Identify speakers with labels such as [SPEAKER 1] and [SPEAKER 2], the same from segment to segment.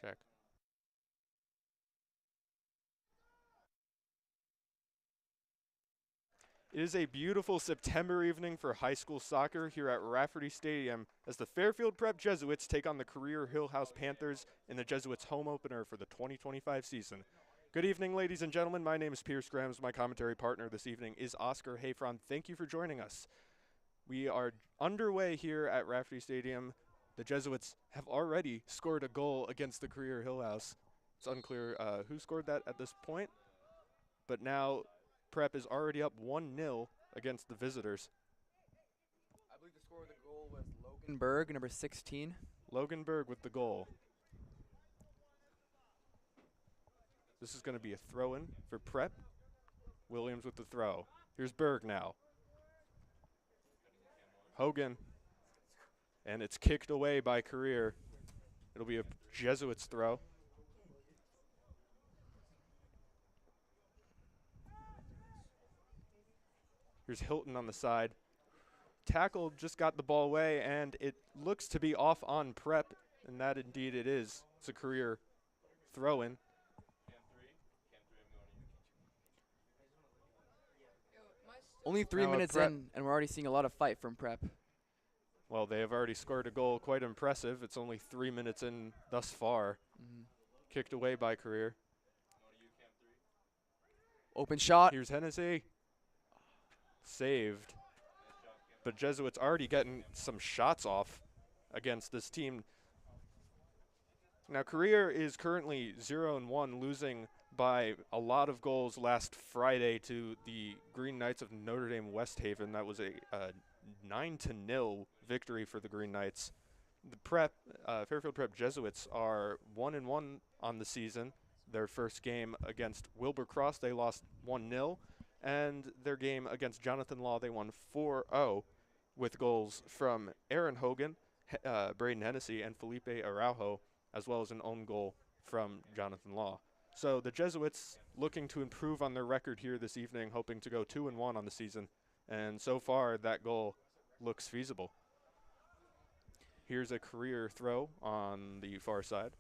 [SPEAKER 1] Check. It is a beautiful September evening for high school soccer here at Rafferty Stadium as the Fairfield Prep Jesuits take on the Career-Hillhouse Panthers in the Jesuits' home opener for the 2025 season. Good evening, ladies and gentlemen. My name is Pierce Grams. My commentary partner this evening is Oscar Hayfron. Thank you for joining us. We are underway here at Rafferty Stadium. The Jesuits have already scored a goal against the Career-Hillhouse. It's unclear who scored that at this point, but now Prep is already up 1-0 against the visitors.
[SPEAKER 2] I believe the score of the goal was Logan Berg, number 16.
[SPEAKER 1] Logan Berg with the goal. This is going to be a throw-in for Prep. Williams with the throw. Here's Berg now. Hogan. And it's kicked away by Career. It'll be a Jesuits throw. Here's Hilton on the side. Tackle just got the ball away, and it looks to be off on Prep, and that indeed it is. It's a Career throw-in.
[SPEAKER 2] Only 3 minutes in, and we're already seeing a lot of fight from Prep.
[SPEAKER 1] Well, they have already scored a goal, quite impressive. It's only 3 minutes in thus far. Kicked away by Career.
[SPEAKER 2] Open shot.
[SPEAKER 1] Here's Hennessy. Saved. But Jesuits already getting some shots off against this team. Now, Career is currently 0-1, losing by a lot of goals last Friday to the Green Knights of Notre Dame West Haven. That was a 9-0 victory for the Green Knights. The Fairfield Prep Jesuits are 1-1 on the season. Their first game against Wilbur Cross, they lost 1-0. And their game against Jonathan Law, they won 4-0 with goals from Aaron Hogan, Braden Hennessy, and Felipe Araujo, as well as an own goal from Jonathan Law. So the Jesuits looking to improve on their record here this evening, hoping to go 2-1 on the season. And so far, that goal looks feasible. Here's a Career throw on the far side.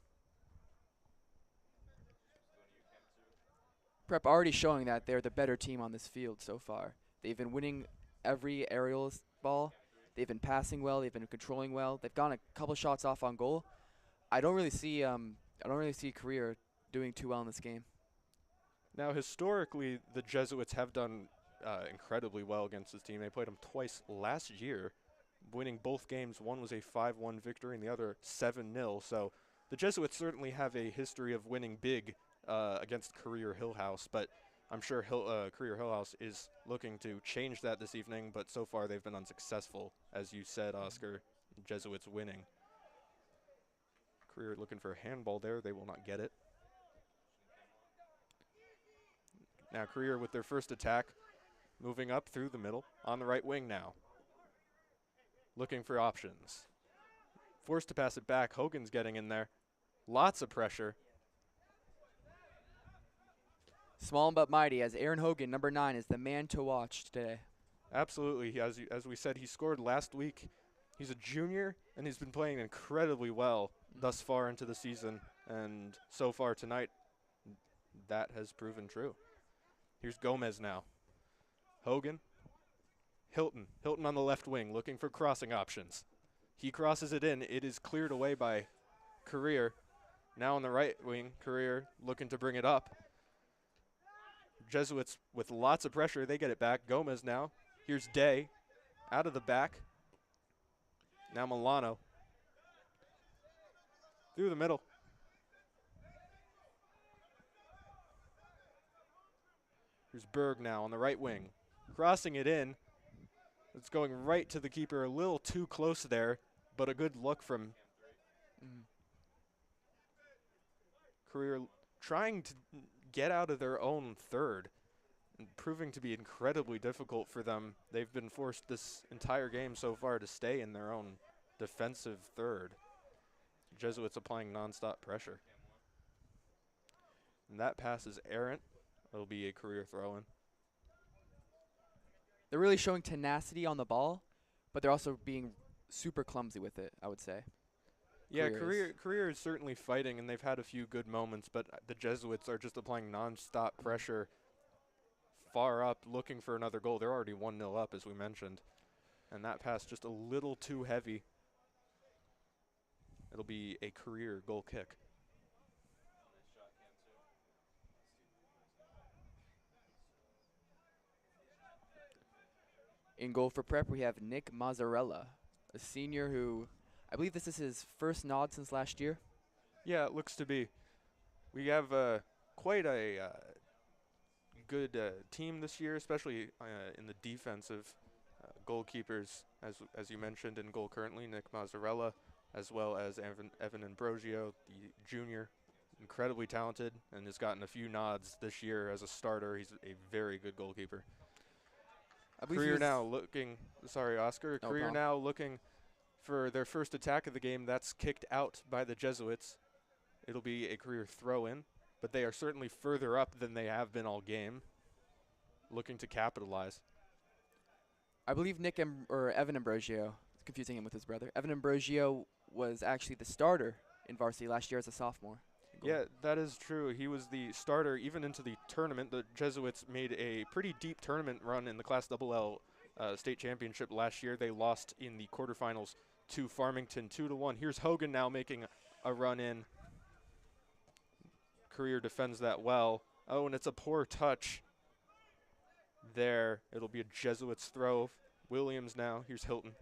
[SPEAKER 2] Prep already showing that they're the better team on this field so far. They've been winning every aerial ball. They've been passing well. They've been controlling well. They've gotten a couple shots off on goal. I don't really see Career doing too well in this game.
[SPEAKER 1] Now, historically, the Jesuits have done incredibly well against this team. They played them twice last year, winning both games. One was a 5-1 victory and the other 7-0. So the Jesuits certainly have a history of winning big against Career-Hillhouse, but I'm sure Career-Hillhouse is looking to change that this evening, but so far they've been unsuccessful. As you said, Oscar, Jesuits winning. Career looking for a handball there. They will not get it. Now Career with their first attack, moving up through the middle on the right wing now. Looking for options. Forced to pass it back. Hogan's getting in there. Lots of pressure.
[SPEAKER 2] Small but mighty, as Aaron Hogan, number 9, is the man to watch today.
[SPEAKER 1] Absolutely. As we said, he scored last week. He's a junior, and he's been playing incredibly well thus far into the season. And so far tonight, that has proven true. Here's Gomez now. Hogan. Hilton. Hilton on the left wing, looking for crossing options. He crosses it in. It is cleared away by Career. Now on the right wing, Career looking to bring it up. Jesuits with lots of pressure. They get it back. Gomez now. Here's Day. Out of the back. Now Milano. Through the middle. Here's Berg now on the right wing. Crossing it in. It's going right to the keeper. A little too close there, but a good look from Career, trying to get out of their own third, and proving to be incredibly difficult for them. They've been forced this entire game so far to stay in their own defensive third. Jesuits applying nonstop pressure. And that pass is errant. It'll be a Career throw-in.
[SPEAKER 2] They're really showing tenacity on the ball, but they're also being super clumsy with it, I would say.
[SPEAKER 1] Yeah,
[SPEAKER 2] Career is.
[SPEAKER 1] Career is certainly fighting, and they've had a few good moments, but the Jesuits are just applying nonstop pressure far up, looking for another goal. They're already 1-0 up, as we mentioned, and that pass just a little too heavy. It'll be a Career goal kick.
[SPEAKER 2] In goal for Prep, we have Nick Mazzarella, a senior who, I believe this is his first nod since last year.
[SPEAKER 1] Yeah, it looks to be. We have quite a good team this year, especially in the defensive goalkeepers, as you mentioned, in goal currently, Nick Mazzarella, as well as Evan Ambrosio, the junior, incredibly talented, and has gotten a few nods this year as a starter. He's a very good goalkeeper.
[SPEAKER 2] I believe he
[SPEAKER 1] Career
[SPEAKER 2] was
[SPEAKER 1] now looking, sorry, Oscar.
[SPEAKER 2] No
[SPEAKER 1] Career
[SPEAKER 2] problem.
[SPEAKER 1] now looking for their first attack of the game. That's kicked out by the Jesuits. It'll be a Career throw-in, but they are certainly further up than they have been all game, looking to capitalize.
[SPEAKER 2] I believe Evan Ambrosio, confusing him with his brother. Evan Ambrosio was actually the starter in Varsity last year as a sophomore.
[SPEAKER 1] Yeah, that is true. He was the starter even into the tournament. The Jesuits made a pretty deep tournament run in the Class LL state championship last year. They lost in the quarterfinals to Farmington 2-1. Here's Hogan now making a run in. Career defends that well. Oh, and it's a poor touch there. It'll be a Jesuits throw. Williams now. Here's Hilton.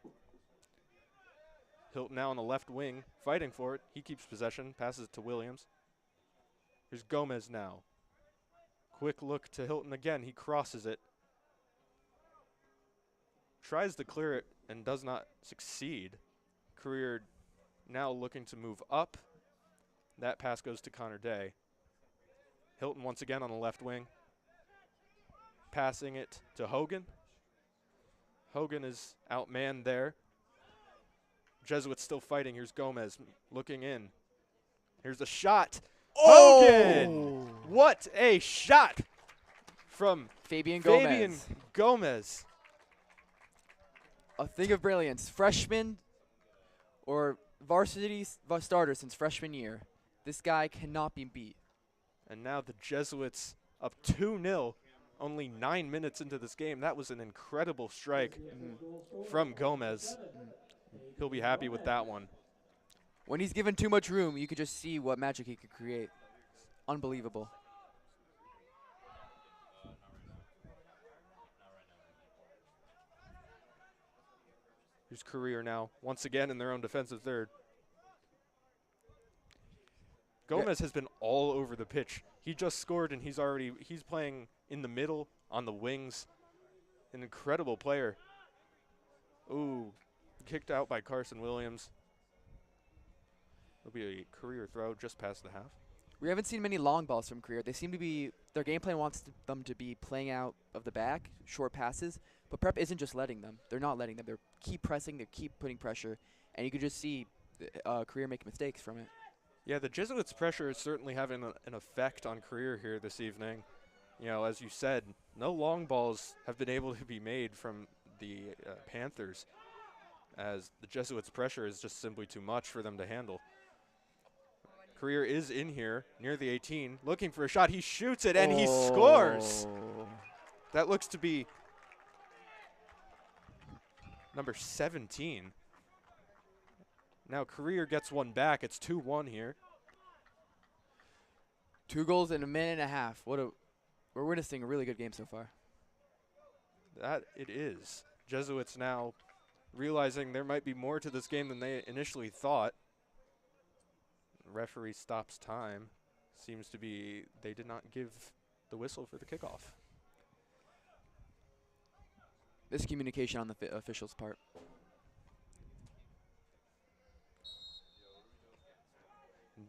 [SPEAKER 1] Hilton now on the left wing, fighting for it. He keeps possession, passes it to Williams. Here's Gomez now. Quick look to Hilton again. He crosses it. Tries to clear it and does not succeed. Career now looking to move up. That pass goes to Connor Day. Hilton once again on the left wing. Passing it to Hogan. Hogan is outmanned there. Jesuits still fighting. Here's Gomez looking in. Here's a shot. Hogan! What a shot from
[SPEAKER 2] Fabian
[SPEAKER 1] Gomez.
[SPEAKER 2] A thing of brilliance. Freshman or varsity starter since freshman year. This guy cannot be beat.
[SPEAKER 1] And now the Jesuits up 2-0, only 9 minutes into this game. That was an incredible strike from Gomez. He'll be happy with that one.
[SPEAKER 2] When he's given too much room, you could just see what magic he could create. Unbelievable.
[SPEAKER 1] Here's Career now, once again in their own defensive third. Gomez has been all over the pitch. He just scored, and he's playing in the middle, on the wings. An incredible player. Ooh, kicked out by Carson Williams. It'll be a Career throw just past the half.
[SPEAKER 2] We haven't seen many long balls from Career. They seem to be, their game plan wants them to be playing out of the back, short passes, but Prep isn't just letting them. They're not letting them. They keep pressing, they keep putting pressure, and you can just see Career make mistakes from it.
[SPEAKER 1] Yeah, the Jesuits' pressure is certainly having an effect on Career here this evening. You know, as you said, no long balls have been able to be made from the Panthers, as the Jesuits' pressure is just simply too much for them to handle. Career is in here near the 18, looking for a shot. He shoots it, and he scores. That looks to be number 17. Now Career gets one back. It's 2-1 here.
[SPEAKER 2] 2 goals in a minute and a half. We're witnessing a really good game so far.
[SPEAKER 1] That it is. Jesuits now realizing there might be more to this game than they initially thought. Referee stops time. Seems to be they did not give the whistle for the kickoff.
[SPEAKER 2] Miscommunication on the official's part.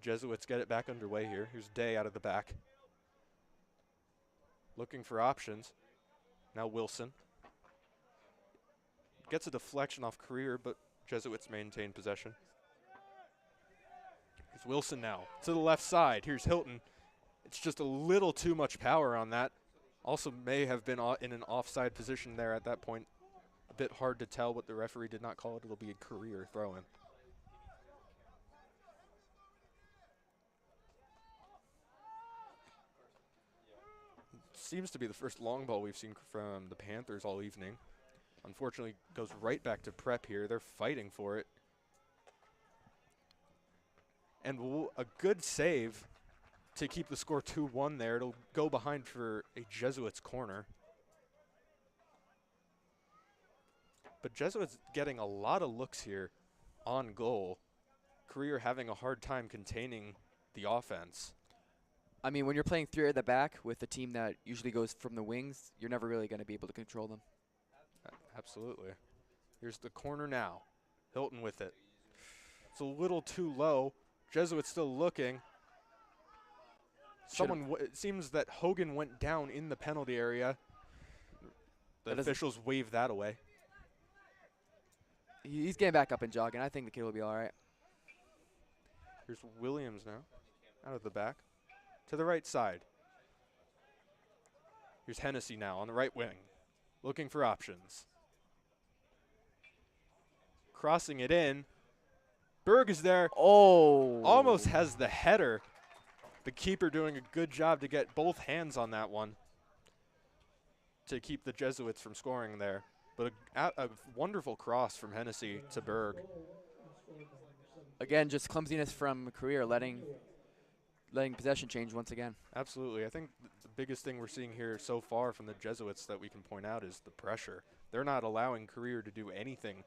[SPEAKER 1] Jesuits get it back underway here. Here's Day out of the back. Looking for options. Now Wilson. Gets a deflection off Career, but Jesuits maintain possession. Here's Wilson now to the left side. Here's Hilton. It's just a little too much power on that. Also may have been in an offside position there at that point. A bit hard to tell, but the referee did not call it. It'll be a Career throw-in. seems to be the first long ball we've seen from the Panthers all evening. Unfortunately, goes right back to Prep here. They're fighting for it. And a good save to keep the score 2-1 there. It'll go behind for a Jesuits corner. But Jesuits getting a lot of looks here on goal. Career having a hard time containing the offense.
[SPEAKER 2] I mean, when you're playing 3 at the back with a team that usually goes from the wings, you're never really going to be able to control them.
[SPEAKER 1] Absolutely. Here's the corner now. Hilton with it. It's a little too low. Jesuits still looking. It seems that Hogan went down in the penalty area. The officials waved that away.
[SPEAKER 2] He's getting back up and jogging. I think the kid will be all right.
[SPEAKER 1] Here's Williams now, out of the back, to the right side. Here's Hennessy now on the right wing, looking for options. Crossing it in. Berg is there.
[SPEAKER 2] Oh.
[SPEAKER 1] Almost has the header. The keeper doing a good job to get both hands on that one to keep the Jesuits from scoring there. But a wonderful cross from Hennessy to Berg.
[SPEAKER 2] Again, just clumsiness from Career, letting possession change once again.
[SPEAKER 1] Absolutely. I think the biggest thing we're seeing here so far from the Jesuits that we can point out is the pressure. They're not allowing Career to do anything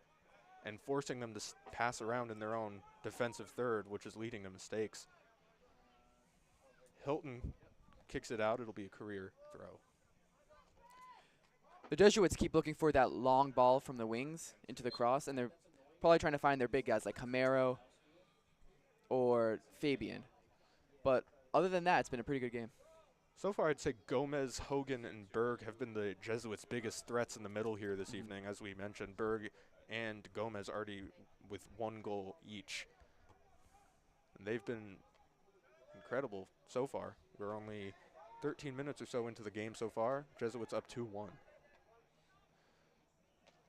[SPEAKER 1] and forcing them to pass around in their own defensive third, which is leading to mistakes. Hilton kicks it out. It'll be a Career throw.
[SPEAKER 2] The Jesuits keep looking for that long ball from the wings into the cross, and they're probably trying to find their big guys like Camaro or Fabian. But other than that, it's been a pretty good game.
[SPEAKER 1] So far, I'd say Gomez, Hogan, and Berg have been the Jesuits' biggest threats in the middle here this evening. As we mentioned, Berg and Gomez already with 1 goal each. And they've been incredible so far. We're only 13 minutes or so into the game so far. Jesuits up 2-1.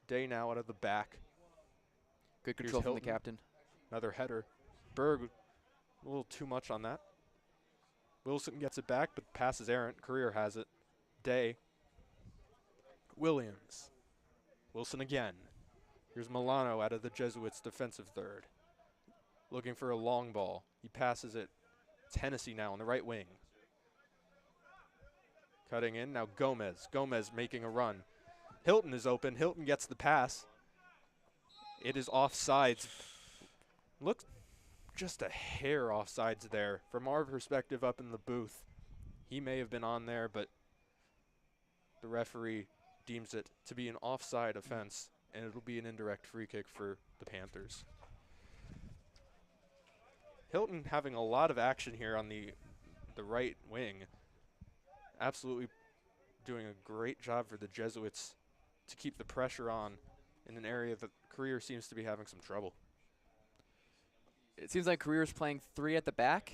[SPEAKER 1] Day now out of the back.
[SPEAKER 2] Good control from the captain.
[SPEAKER 1] Another header. Berg, a little too much on that. Wilson gets it back, but pass is errant. Career has it. Day. Williams. Wilson again. Here's Milano out of the Jesuits' defensive third. Looking for a long ball. He passes it. It's Hennessy now on the right wing. Cutting in. Now Gomez. Gomez making a run. Hilton is open. Hilton gets the pass. It is offsides. Looks just a hair offsides there. From our perspective up in the booth, he may have been on there, but the referee deems it to be an offside offense, and it'll be an indirect free kick for the Panthers. Hilton having a lot of action here on the right wing. Absolutely doing a great job for the Jesuits to keep the pressure on in an area that Career seems to be having some trouble.
[SPEAKER 2] It seems like Career's playing 3 at the back,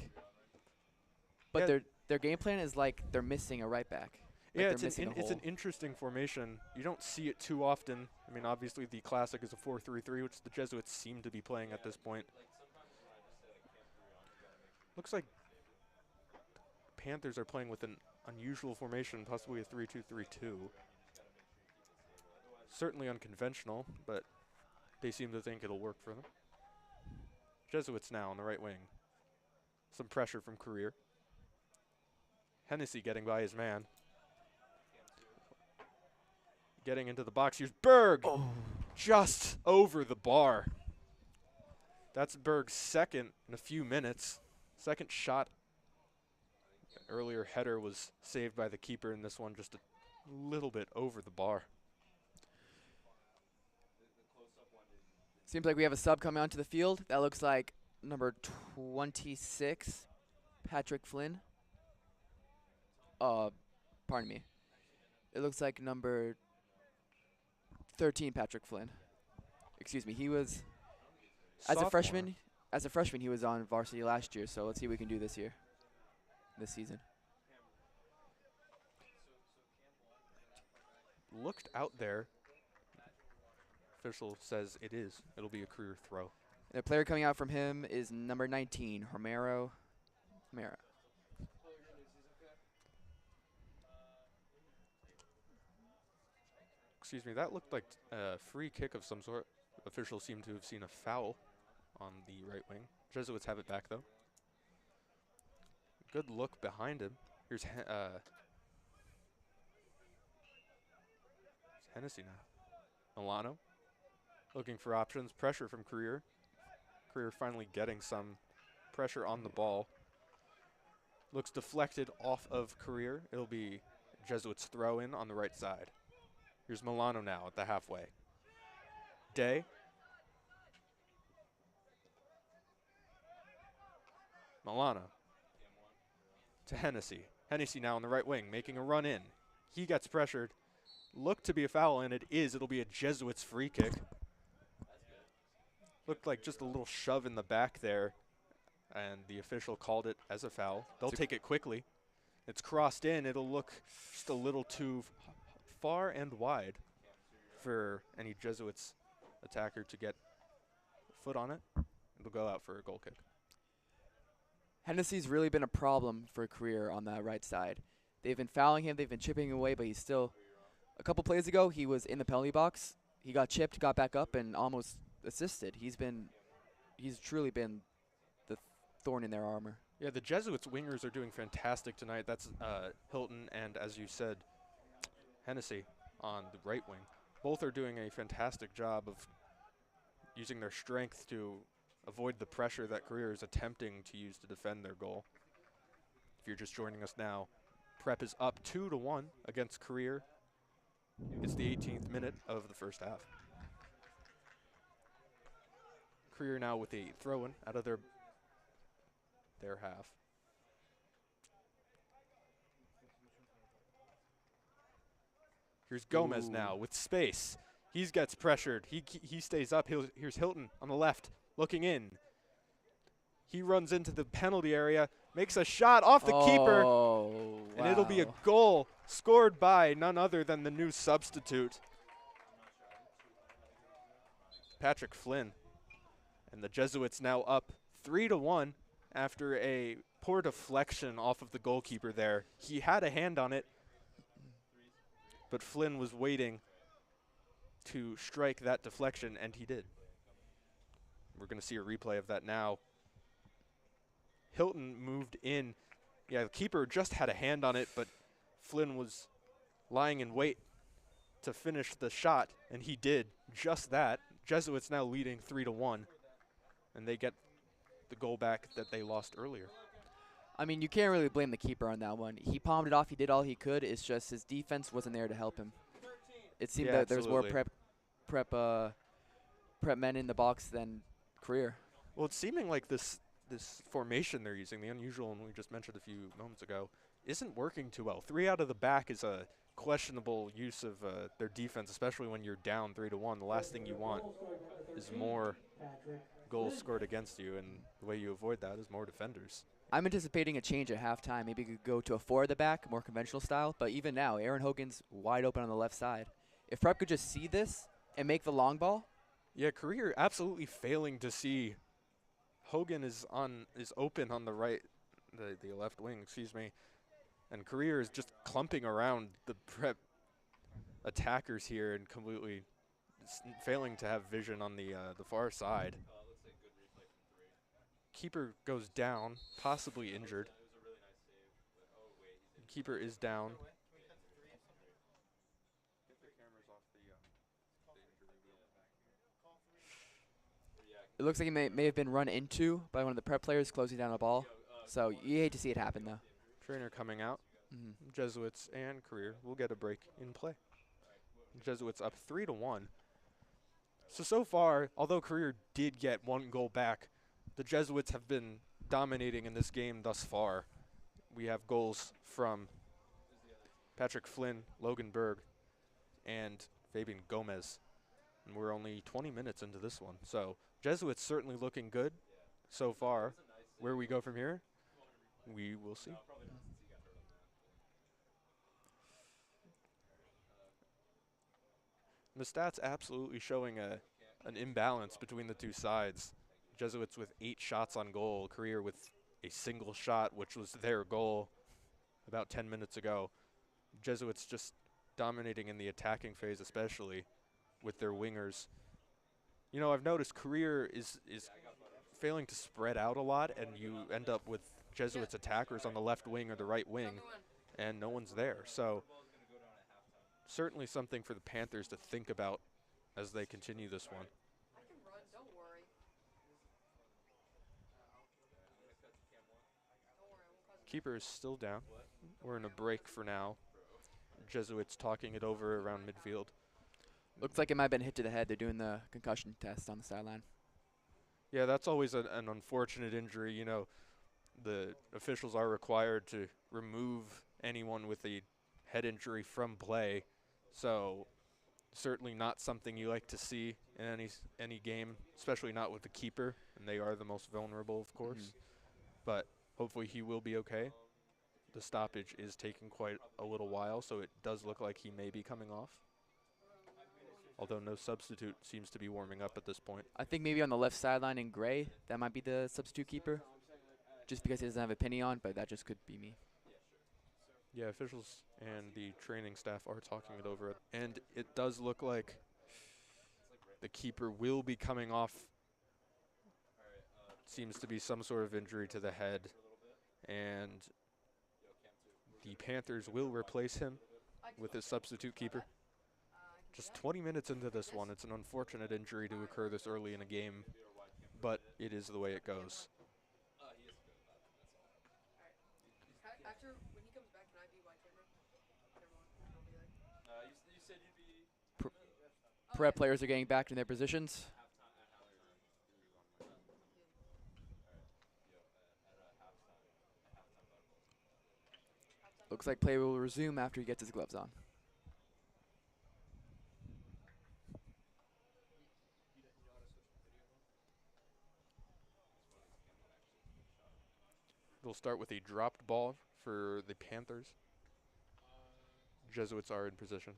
[SPEAKER 2] but their game plan is like they're missing a right back. Like
[SPEAKER 1] yeah, it's an interesting formation. You don't see it too often. I mean, obviously the classic is a 4-3-3, which the Jesuits seem to be playing at this point. Looks like Panthers are playing with an unusual formation, possibly a 3-2-3-2. Certainly unconventional, but they seem to think it'll work for them. Jesuits now on the right wing. Some pressure from Career. Hennessy getting by his man. Getting into the box. Here's Berg. Oh. Just over the bar. That's Berg's second in a few minutes. Second shot. Earlier header was saved by the keeper, and this one just a little bit over the bar.
[SPEAKER 2] Seems like we have a sub coming onto the field. That looks like number 26, Patrick Flynn. Pardon me. It looks like number 13, Patrick Flynn. Excuse me. He was as a freshman. As a freshman, he was on varsity last year. So let's see what we can do this season.
[SPEAKER 1] Looked out there. Official says it is. It'll be a Career throw.
[SPEAKER 2] The player coming out from him is number 19, Romero.
[SPEAKER 1] Excuse me, that looked like a free kick of some sort. Officials seem to have seen a foul on the right wing. Jesuits have it back, though. Good look behind him. Here's Hennessy now. Milano looking for options. Pressure from Career. Career finally getting some pressure on the ball. Looks deflected off of Career. It'll be Jesuits throw in on the right side. Here's Milano now at the halfway. Day. Milano to Hennessy. Hennessy now on the right wing, making a run in. He gets pressured. Looked to be a foul, and it is. It'll be a Jesuits free kick. Looked like just a little shove in the back there, and the official called it as a foul. They'll take it quickly. It's crossed in. It'll look just a little too far and wide for any Jesuits attacker to get a foot on it. It'll go out for a goal kick.
[SPEAKER 2] Hennessy's really been a problem for Career on that right side. They've been fouling him. They've been chipping him away, but he's still. A couple plays ago, he was in the penalty box. He got chipped, got back up, and almost assisted. He's truly been the thorn in their armor.
[SPEAKER 1] Yeah, the Jesuits wingers are doing fantastic tonight. That's Hilton and, as you said, Hennessy on the right wing. Both are doing a fantastic job of using their strength to avoid the pressure that Career is attempting to use to defend their goal. If you're just joining us now, Prep is up 2-1 against Career. It's the 18th minute of the first half. Career now with a throw-in out of their half. Here's Gomez now with space. He gets pressured. He stays up. Here's Hilton on the left, looking in. He runs into the penalty area, makes a shot off the keeper, and it'll be a goal scored by none other than the new substitute, Patrick Flynn. And the Jesuits now up 3-1 after a poor deflection off of the goalkeeper there. He had a hand on it, but Flynn was waiting to strike that deflection, and he did. We're going to see a replay of that now. Hilton moved in. Yeah, the keeper just had a hand on it, but Flynn was lying in wait to finish the shot, and he did just that. Jesuits now leading 3-1, and they get the goal back that they lost earlier.
[SPEAKER 2] I mean, you can't really blame the keeper on that one. He palmed it off. He did all he could. It's just his defense wasn't there to help him. It seemed that there was more prep men in the box than Career.
[SPEAKER 1] Well, it's seeming like this formation they're using, the unusual one we just mentioned a few moments ago, isn't working too well. 3 out of the back is a questionable use of their defense, especially when you're down 3-1. The last thing you want is more goals scored against you, and the way you avoid that is more defenders.
[SPEAKER 2] I'm anticipating a change at halftime. Maybe you could go to a 4 at the back, more conventional style. But even now, Aaron Hogan's wide open on the left side. If Prep could just see this and make the long ball.
[SPEAKER 1] Yeah, Career absolutely failing to see. Hogan is open on the right, the left wing, excuse me. And Career is just clumping around the Prep attackers here and completely failing to have vision on the far side. Keeper goes down, possibly injured. Keeper is down.
[SPEAKER 2] It looks like he may have been run into by one of the Prep players closing down a ball. So you hate to see it happen, though.
[SPEAKER 1] Trainer coming out. Jesuits and Career will get a break in play. Jesuits up 3-1. So far, although Career did get 1 goal back, the Jesuits have been dominating in this game thus far. We have goals from Patrick Flynn, Logan Berg, and Fabian Gomez. And we're only 20 minutes into this one. So Jesuits certainly looking good so far. Where we go from here, we will see. The stats absolutely showing an imbalance between the two sides. Jesuits with 8 shots on goal, Career with a single shot, which was their goal about 10 minutes ago. Jesuits just dominating in the attacking phase, especially with their wingers. You know, I've noticed Career is failing to spread out a lot, and you end up with Jesuits attackers on the left wing or the right wing, and no one's there. So certainly something for the Panthers to think about as they continue this one. Keeper is still down. We're in a break for now. Jesuits talking it over around midfield.
[SPEAKER 2] Looks like it might have been hit to the head. They're doing the concussion test on the sideline.
[SPEAKER 1] Yeah, that's always an unfortunate injury. You know, the officials are required to remove anyone with a head injury from play. So certainly not something you like to see in any game, especially not with the keeper, and they are the most vulnerable, of course. But hopefully he will be okay. The stoppage is taking quite a little while, so it does look like he may be coming off. Although no substitute seems to be warming up at this point.
[SPEAKER 2] I think maybe on the left sideline in gray, that might be the substitute keeper. Just because he doesn't have a penny on, but that just could be me.
[SPEAKER 1] Yeah, officials and the training staff are talking it over. And it does look like the keeper will be coming off. Seems to be some sort of injury to the head. And the Panthers will replace him with his substitute keeper. Just 20 minutes into this one, it's an unfortunate injury to occur this early in a game, but it is the way it goes.
[SPEAKER 2] Prep players are getting back in their positions. Looks like play will resume after he gets his gloves on.
[SPEAKER 1] We'll start with a dropped ball for the Panthers. Jesuits are in position.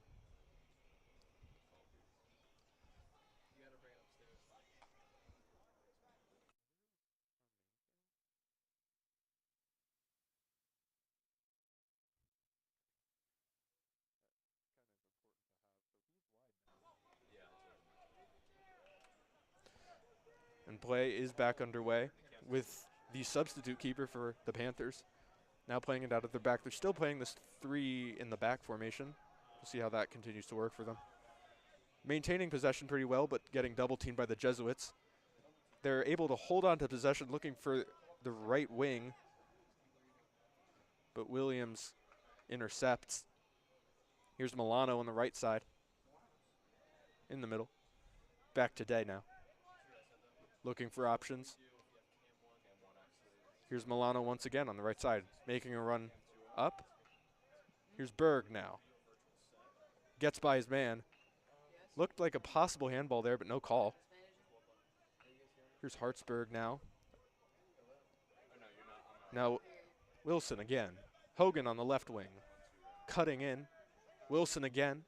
[SPEAKER 1] And play is back underway with the substitute keeper for the Panthers. Now playing it out of their back. They're still playing this 3 in the back formation. We'll see how that continues to work for them. Maintaining possession pretty well, but getting double teamed by the Jesuits. They're able to hold on to possession, looking for the right wing. But Williams intercepts. Here's Milano on the right side. In the middle. Back to Day now. Looking for options. Here's Milano once again on the right side, making a run up. Here's Berg now. Gets by his man. Looked like a possible handball there, but no call. Here's Hartsberg now. Now Wilson again. Hogan on the left wing. Cutting in. Wilson again.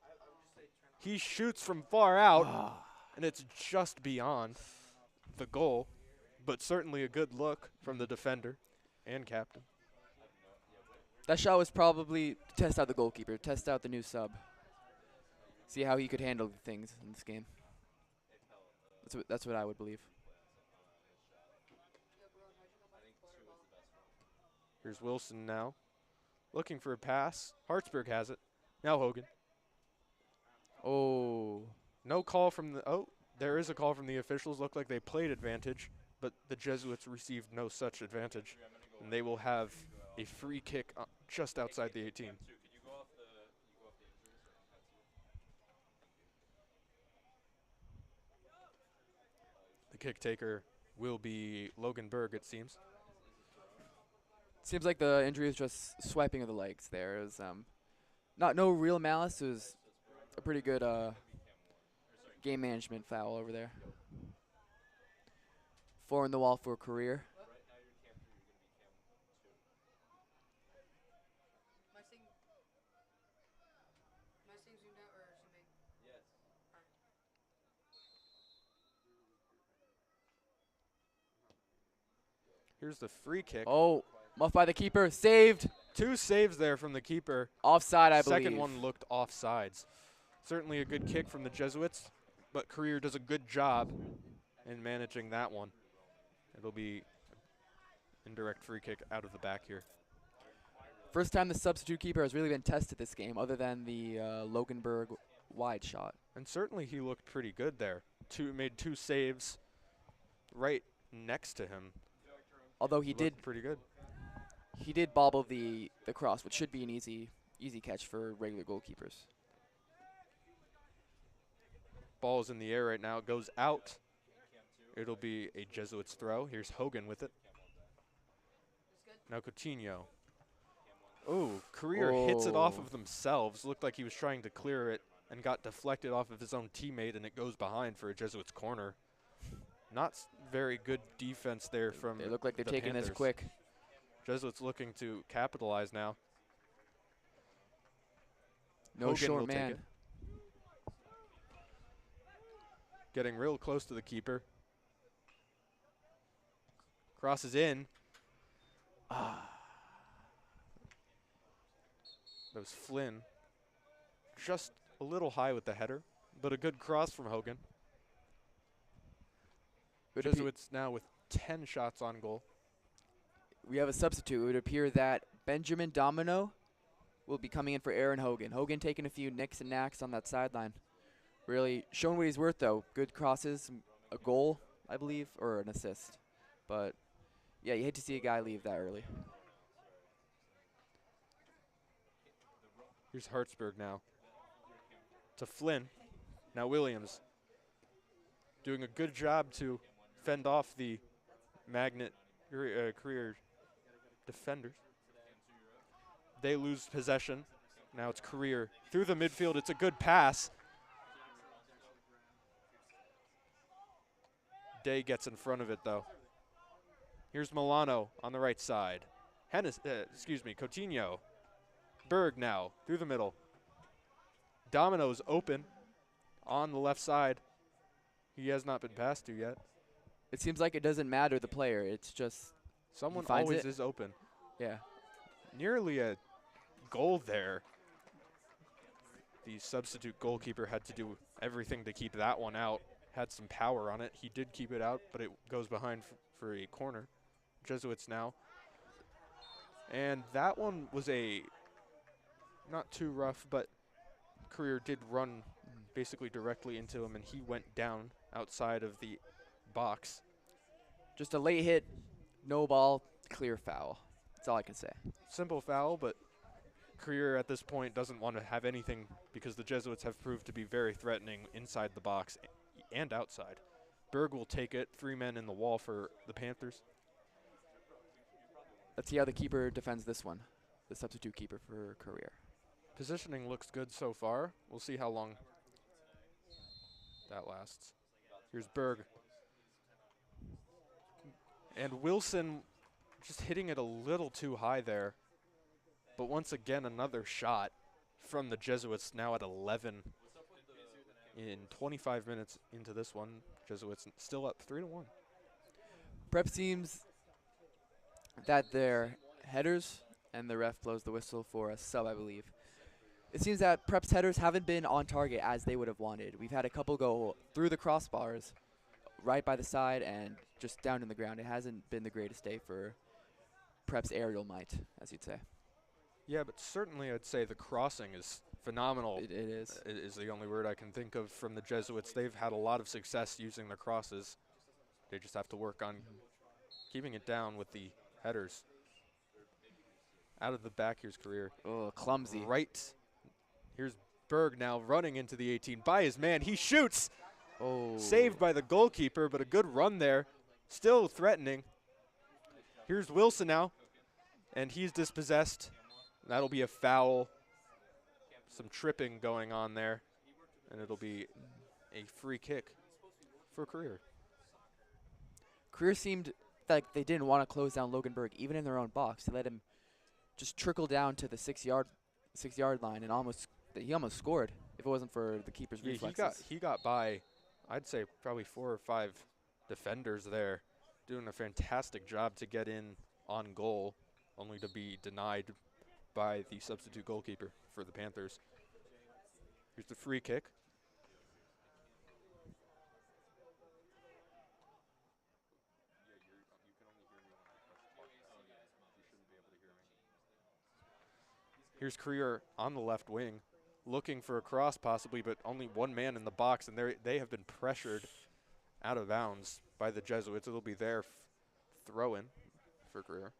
[SPEAKER 1] He shoots from far out, and it's just beyond the goal, but certainly a good look from the defender and captain.
[SPEAKER 2] That shot was probably to test out the goalkeeper, test out the new sub. See how he could handle things in this game. That's what I would believe.
[SPEAKER 1] Here's Wilson now. Looking for a pass. Hartsberg has it. Now Hogan.
[SPEAKER 2] Oh.
[SPEAKER 1] No call from the... Oh, there is a call from the officials. Looked like they played advantage, but the Jesuits received no such advantage. And they will have a free kick just outside the 18. The kick taker will be Logan Berg, it seems.
[SPEAKER 2] Seems like the injury is just swiping of the legs there. It was no real malice. It was a pretty good game management foul over there. 4 in the wall for Career.
[SPEAKER 1] Here's the free kick.
[SPEAKER 2] Oh, muffed by the keeper. Saved.
[SPEAKER 1] 2 saves there from the keeper.
[SPEAKER 2] Offside, I believe.
[SPEAKER 1] Second one looked offsides. Certainly a good kick from the Jesuits, but Career does a good job in managing that one. It'll be indirect free kick out of the back here.
[SPEAKER 2] First time the substitute keeper has really been tested this game, other than the Loganberg wide shot.
[SPEAKER 1] And certainly he looked pretty good there. Made 2 saves right next to him.
[SPEAKER 2] Although he did
[SPEAKER 1] pretty good.
[SPEAKER 2] He did bobble the cross, which should be an easy catch for regular goalkeepers.
[SPEAKER 1] Ball's in the air right now. It goes out. It'll be a Jesuits throw. Here's Hogan with it. Now Coutinho. Oh, Career hits it off of themselves. Looked like he was trying to clear it and got deflected off of his own teammate, and it goes behind for a Jesuits corner. Not very good defense there from
[SPEAKER 2] They look like they're
[SPEAKER 1] the
[SPEAKER 2] taking
[SPEAKER 1] Panthers.
[SPEAKER 2] this quick.
[SPEAKER 1] Jesuits looking to capitalize now.
[SPEAKER 2] No
[SPEAKER 1] Hogan
[SPEAKER 2] short
[SPEAKER 1] will take
[SPEAKER 2] man.
[SPEAKER 1] it. Getting real close to the keeper. Crosses in. That was Flynn. Just a little high with the header, but a good cross from Hogan. Jesuits now with 10 shots on goal.
[SPEAKER 2] We have a substitute. It would appear that Benjamin Domino will be coming in for Aaron Hogan. Hogan taking a few nicks and knacks on that sideline. Really showing what he's worth, though. Good crosses, a goal, I believe, or an assist. But, yeah, you hate to see a guy leave that early.
[SPEAKER 1] Here's Hartsburg now. To Flynn. Now Williams. Doing a good job to fend off the Magnet Career defenders. They lose possession. Now it's Career through the midfield. It's a good pass. Day gets in front of it, though. Here's Milano on the right side. Coutinho. Berg now through the middle. Domino's open on the left side. He has not been passed to yet.
[SPEAKER 2] It seems like it doesn't matter the player. It's just
[SPEAKER 1] someone
[SPEAKER 2] finds
[SPEAKER 1] always
[SPEAKER 2] it.
[SPEAKER 1] is open.
[SPEAKER 2] Yeah.
[SPEAKER 1] Nearly a goal there. The substitute goalkeeper had to do everything to keep that one out. Had some power on it. He did keep it out, but it goes behind for a corner. Jesuits now. And that one was not too rough, but Career did run basically directly into him, and he went down outside of the box.
[SPEAKER 2] Just a late hit, no ball, clear foul. That's all I can say.
[SPEAKER 1] Simple foul, but Career at this point doesn't want to have anything because the Jesuits have proved to be very threatening inside the box and outside. Berg will take it. 3 men in the wall for the Panthers.
[SPEAKER 2] Let's see how the keeper defends this one, the substitute keeper for Career.
[SPEAKER 1] Positioning looks good so far. We'll see how long that lasts. Here's Berg. And Wilson just hitting it a little too high there. But once again, another shot from the Jesuits, now at 11. In 25 minutes into this one, Jesuits still up 3-1.
[SPEAKER 2] Prep seems that their headers, and the ref blows the whistle for a sub, I believe. It seems that Prep's headers haven't been on target as they would have wanted. We've had a couple go through the crossbars, right by the side, and just down in the ground. It hasn't been the greatest day for Prep's aerial might, as you'd say.
[SPEAKER 1] Yeah, but certainly I'd say the crossing is phenomenal.
[SPEAKER 2] It is.
[SPEAKER 1] It is the only word I can think of from the Jesuits. They've had a lot of success using their crosses. They just have to work on keeping it down with the headers. Out of the back, here's Career.
[SPEAKER 2] Oh, clumsy.
[SPEAKER 1] Right. Here's Berg now running into the 18 by his man. He shoots.
[SPEAKER 2] Oh.
[SPEAKER 1] Saved by the goalkeeper, but a good run there. Still threatening. Here's Wilson now, and he's dispossessed. That'll be a foul. Some tripping going on there, and it'll be a free kick for Career.
[SPEAKER 2] Career seemed like they didn't want to close down Loganberg, even in their own box. They let him just trickle down to the 6-yard line, and he almost scored if it wasn't for the keeper's reflexes.
[SPEAKER 1] He got by, I'd say, probably 4 or 5 defenders there, doing a fantastic job to get in on goal, only to be denied by the substitute goalkeeper for the Panthers. Here's the free kick. Here's Career on the left wing, looking for a cross possibly, but only one man in the box, and they have been pressured out of bounds by the Jesuits. It'll be their throw-in for Career.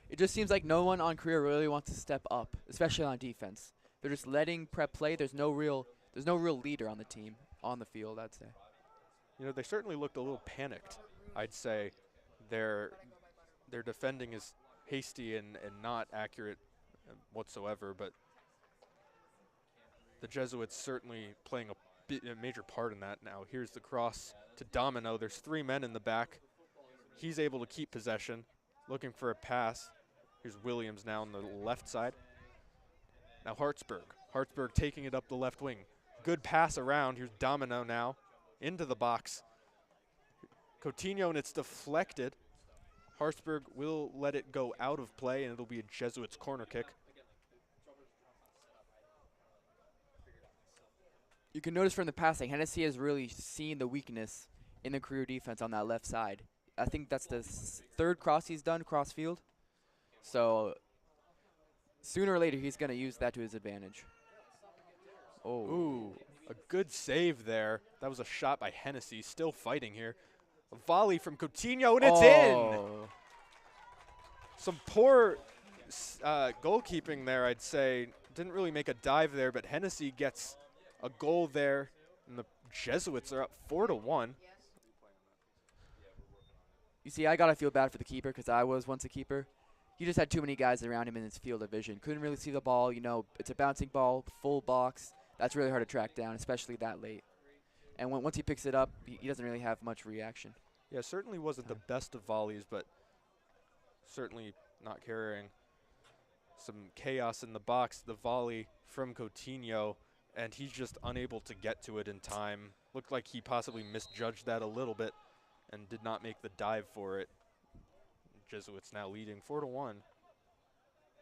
[SPEAKER 2] It just seems like no one on Career really wants to step up, especially on defense. They're just letting Prep play. There's no real leader on the team, on the field, I'd say.
[SPEAKER 1] You know, they certainly looked a little panicked, I'd say. Their defending is hasty and not accurate whatsoever, but the Jesuits certainly playing a major part in that now. Here's the cross to Domino. There's 3 men in the back. He's able to keep possession, looking for a pass. Here's Williams now on the left side. Now Hartsburg taking it up the left wing. Good pass around. Here's Domino now into the box. Coutinho, and it's deflected. Hartsburg will let it go out of play, and it'll be a Jesuits corner kick.
[SPEAKER 2] You can notice from the passing, Hennessy has really seen the weakness in the Career defense on that left side. I think that's the 3rd cross he's done cross field. So sooner or later, he's going to use that to his advantage. Oh.
[SPEAKER 1] Ooh, a good save there. That was a shot by Hennessy, still fighting here. A volley from Coutinho, and it's in! Some poor goalkeeping there, I'd say. Didn't really make a dive there, but Hennessy gets a goal there, and the Jesuits are up 4-1.
[SPEAKER 2] You see, I got to feel bad for the keeper because I was once a keeper. He just had too many guys around him in his field of vision. Couldn't really see the ball. You know, it's a bouncing ball, full box. That's really hard to track down, especially that late. And once he picks it up, he doesn't really have much reaction.
[SPEAKER 1] Yeah, certainly wasn't the best of volleys, but certainly not carrying. Some chaos in the box. The volley from Coutinho, and he's just unable to get to it in time. Looked like he possibly misjudged that a little bit and did not make the dive for it. Jesuits now leading 4-1.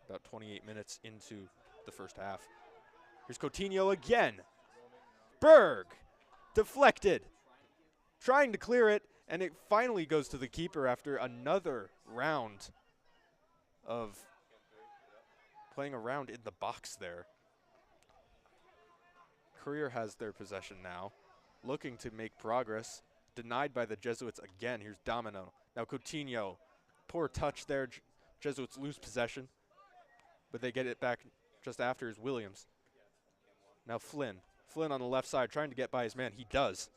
[SPEAKER 1] About 28 minutes into the first half. Here's Coutinho again. Berg, deflected. Trying to clear it, and it finally goes to the keeper after another round of playing around in the box there. Career has their possession now, looking to make progress. Denied by the Jesuits again. Here's Domino. Now Coutinho. Poor touch there. Jesuits lose possession, but they get it back just after is Williams. Now Flynn. Flynn on the left side trying to get by his man. He does.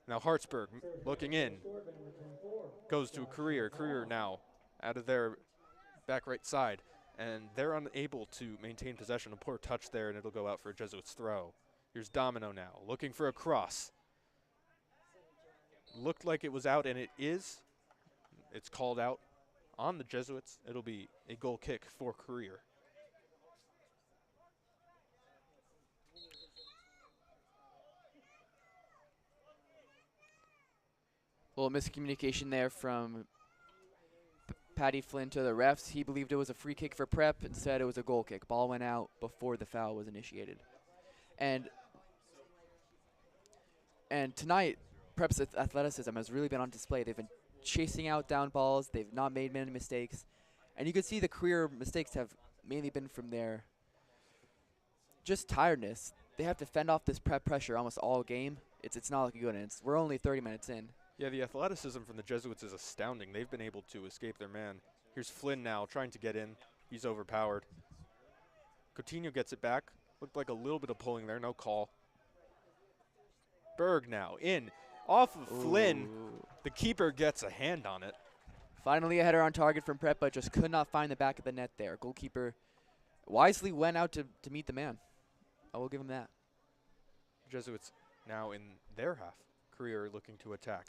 [SPEAKER 1] Now Hartsburg looking in. Goes to Career. Career now out of their back right side, and they're unable to maintain possession. A poor touch there, and it'll go out for a Jesuits throw. Here's Domino now looking for a cross. Looked like it was out, and it is. It's called out on the Jesuits. It'll be a goal kick for Career.
[SPEAKER 2] A little miscommunication there from Patty Flynn to the refs. He believed it was a free kick for Prep. Instead, it was a goal kick. Ball went out before the foul was initiated. And tonight, Prep's athleticism has really been on display. They've been chasing out down balls. They've not made many mistakes. And you can see the Career mistakes have mainly been from their just tiredness. They have to fend off this Prep pressure almost all game. It's not looking good, and we're only 30 minutes in.
[SPEAKER 1] Yeah, the athleticism from the Jesuits is astounding. They've been able to escape their man. Here's Flynn now trying to get in. He's overpowered. Coutinho gets it back. Looked like a little bit of pulling there. No call. Berg now in. Off of Flynn. The keeper gets a hand on it.
[SPEAKER 2] Finally a header on target from Prep, but just could not find the back of the net there. Goalkeeper wisely went out to meet the man. I will give him that.
[SPEAKER 1] Jesuits now in their half. Career looking to attack.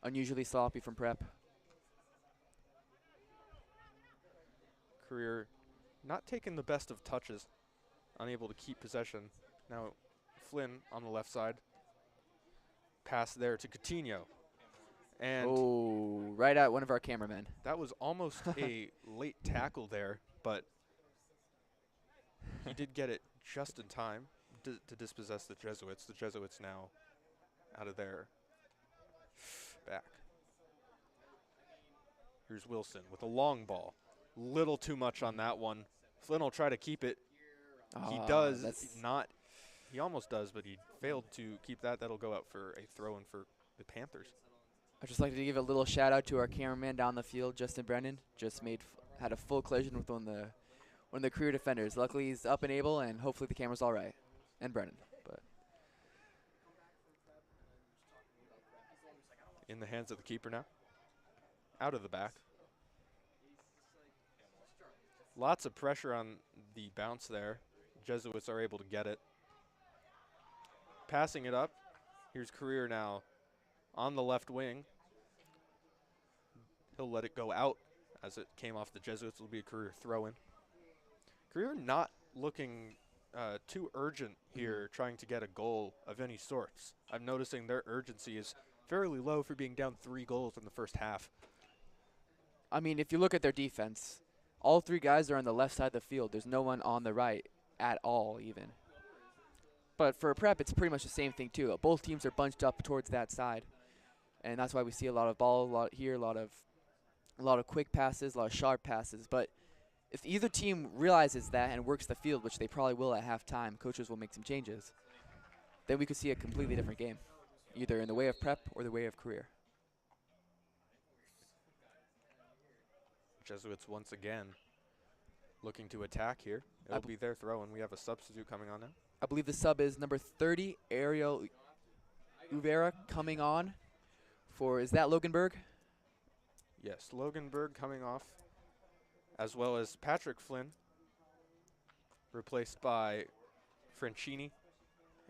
[SPEAKER 2] Unusually sloppy from Prep.
[SPEAKER 1] Career not taking the best of touches. Unable to keep possession. Now Flynn on the left side. Pass there to Coutinho. And
[SPEAKER 2] Oh, right at one of our cameramen.
[SPEAKER 1] that was almost a late tackle there, but he did get it just in time to dispossess the Jesuits. The Jesuits now out of their back. Here's Wilson with a long ball. Little too much on that one. Flynn will try to keep it. He does not. He almost does, but he failed to keep that. That'll go out for a throw-in for the Panthers.
[SPEAKER 2] I'd just like to give a little shout out to our cameraman down the field, Justin Brennan. Just had a full collision with one of the career defenders. Luckily, he's up and able, and hopefully the camera's all right. And Brennan, but
[SPEAKER 1] in the hands of the keeper now. Out of the back. Lots of pressure on the bounce there. Jesuits are able to get it. Passing it up. Here's Career now on the left wing. He'll let it go out as it came off the Jesuits. It'll be a Career throw-in. Career not looking too urgent here, trying to get a goal of any sorts. I'm noticing their urgency is fairly low for being down 3 goals in the first half.
[SPEAKER 2] I mean, if you look at their defense, all 3 guys are on the left side of the field. There's no one on the right at all, even. But for Prep, it's pretty much the same thing, too. Both teams are bunched up towards that side. And that's why we see a lot of ball, a lot of quick passes, a lot of sharp passes. But if either team realizes that and works the field, which they probably will at halftime, coaches will make some changes, then we could see a completely different game, either in the way of Prep or the way of Career.
[SPEAKER 1] Jesuits once again looking to attack here. It'll be their throw, and we have a substitute coming on now.
[SPEAKER 2] I believe the sub is number 30, Ariel Uvera, coming on for, is that Loganberg?
[SPEAKER 1] Yes, Loganberg coming off, as well as Patrick Flynn, replaced by Franchini,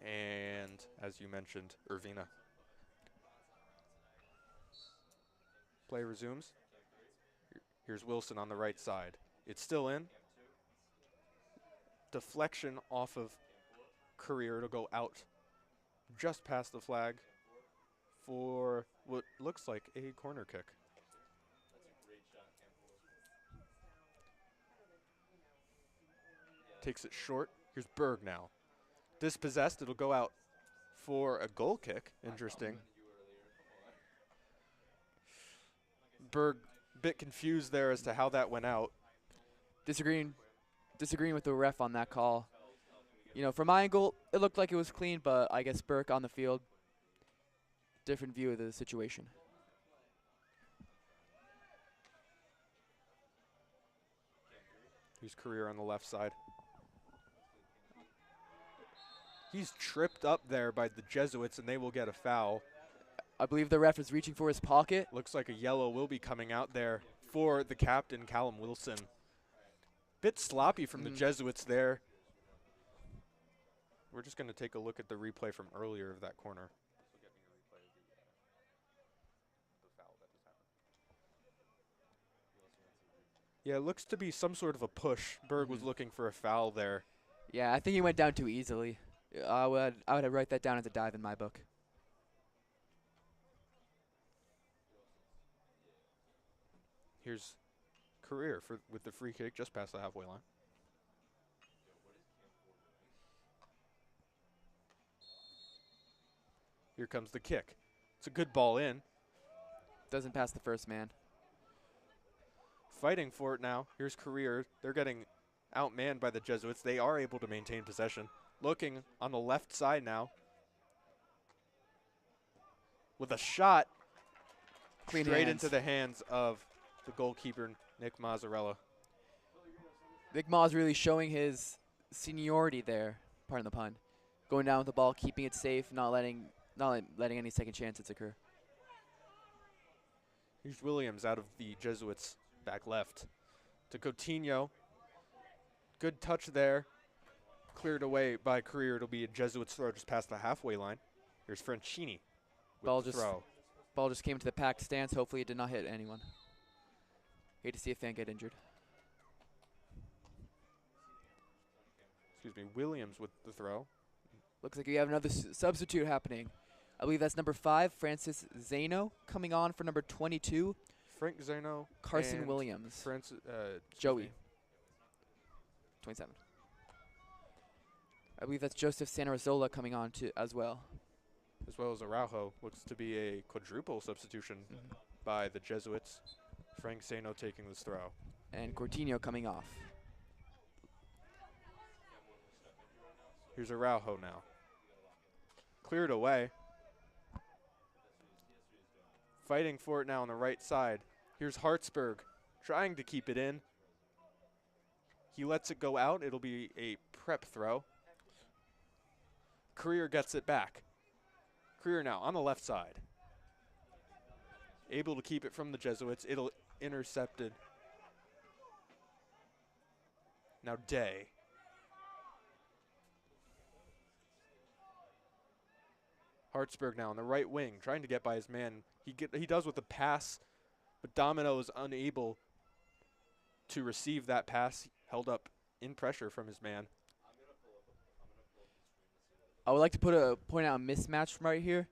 [SPEAKER 1] and, as you mentioned, Irvina. Play resumes. Here's Wilson on the right side. It's still in. Deflection off of Career. It'll go out just past the flag for what looks like a corner kick. Takes it short. Here's Berg now. Dispossessed. It'll go out for a goal kick. Interesting. Berg bit confused there as to how that went out.
[SPEAKER 2] Disagreeing with the ref on that call. You know, from my angle, it looked like it was clean, but I guess Burke on the field, different view of the situation.
[SPEAKER 1] He's Career on the left side. He's tripped up there by the Jesuits, and they will get a foul.
[SPEAKER 2] I believe the ref is reaching for his pocket.
[SPEAKER 1] Looks like a yellow will be coming out there for the captain, Callum Wilson. Bit sloppy from the Jesuits there. We're just going to take a look at the replay from earlier of that corner. Yeah, it looks to be some sort of a push. Berg was looking for a foul there.
[SPEAKER 2] Yeah, I think he went down too easily. I would write that down as a dive in my book.
[SPEAKER 1] Here's Career with the free kick just past the halfway line. Here comes the kick. It's a good ball in.
[SPEAKER 2] Doesn't pass the first man.
[SPEAKER 1] Fighting for it now. Here's Career. They're getting outmanned by the Jesuits. They are able to maintain possession. Looking on the left side now. With a shot
[SPEAKER 2] Clean
[SPEAKER 1] straight
[SPEAKER 2] hands.
[SPEAKER 1] into the hands of the goalkeeper, Nick Mazzarella.
[SPEAKER 2] Nick Ma's really showing his seniority there, pardon the pun. Going down with the ball, keeping it safe, not letting any second chances occur.
[SPEAKER 1] Here's Williams out of the Jesuits back left to Coutinho. Good touch there. Cleared away by Career. It'll be a Jesuits throw just past the halfway line. Here's Franchini with the throw.
[SPEAKER 2] Ball just came to the packed stance. Hopefully it did not hit anyone. Hate to see a fan get injured.
[SPEAKER 1] Excuse me, Williams with the throw.
[SPEAKER 2] Looks like we have another substitute happening. I believe that's number 5, Francis Zano, coming on for number 22,
[SPEAKER 1] Frank Zano.
[SPEAKER 2] Carson
[SPEAKER 1] and
[SPEAKER 2] Williams.
[SPEAKER 1] Francis,
[SPEAKER 2] Joey. 27. I believe that's Joseph Sanarazola coming on as well.
[SPEAKER 1] As well as Araujo. Looks to be a quadruple substitution by the Jesuits. Frank Zano taking this throw.
[SPEAKER 2] And Cortino coming off.
[SPEAKER 1] Here's Araujo now. Cleared away. Fighting for it now on the right side. Here's Hartsburg trying to keep it in. He lets it go out. It'll be a prep throw. Career gets it back. Career now on the left side. Able to keep it from the Jesuits. It'll intercepted. Now Day. Hartsburg now on the right wing, trying to get by his man. He does with the pass, but Domino is unable to receive that pass. Held up in pressure from his man.
[SPEAKER 2] I would like to point out a mismatch from right here.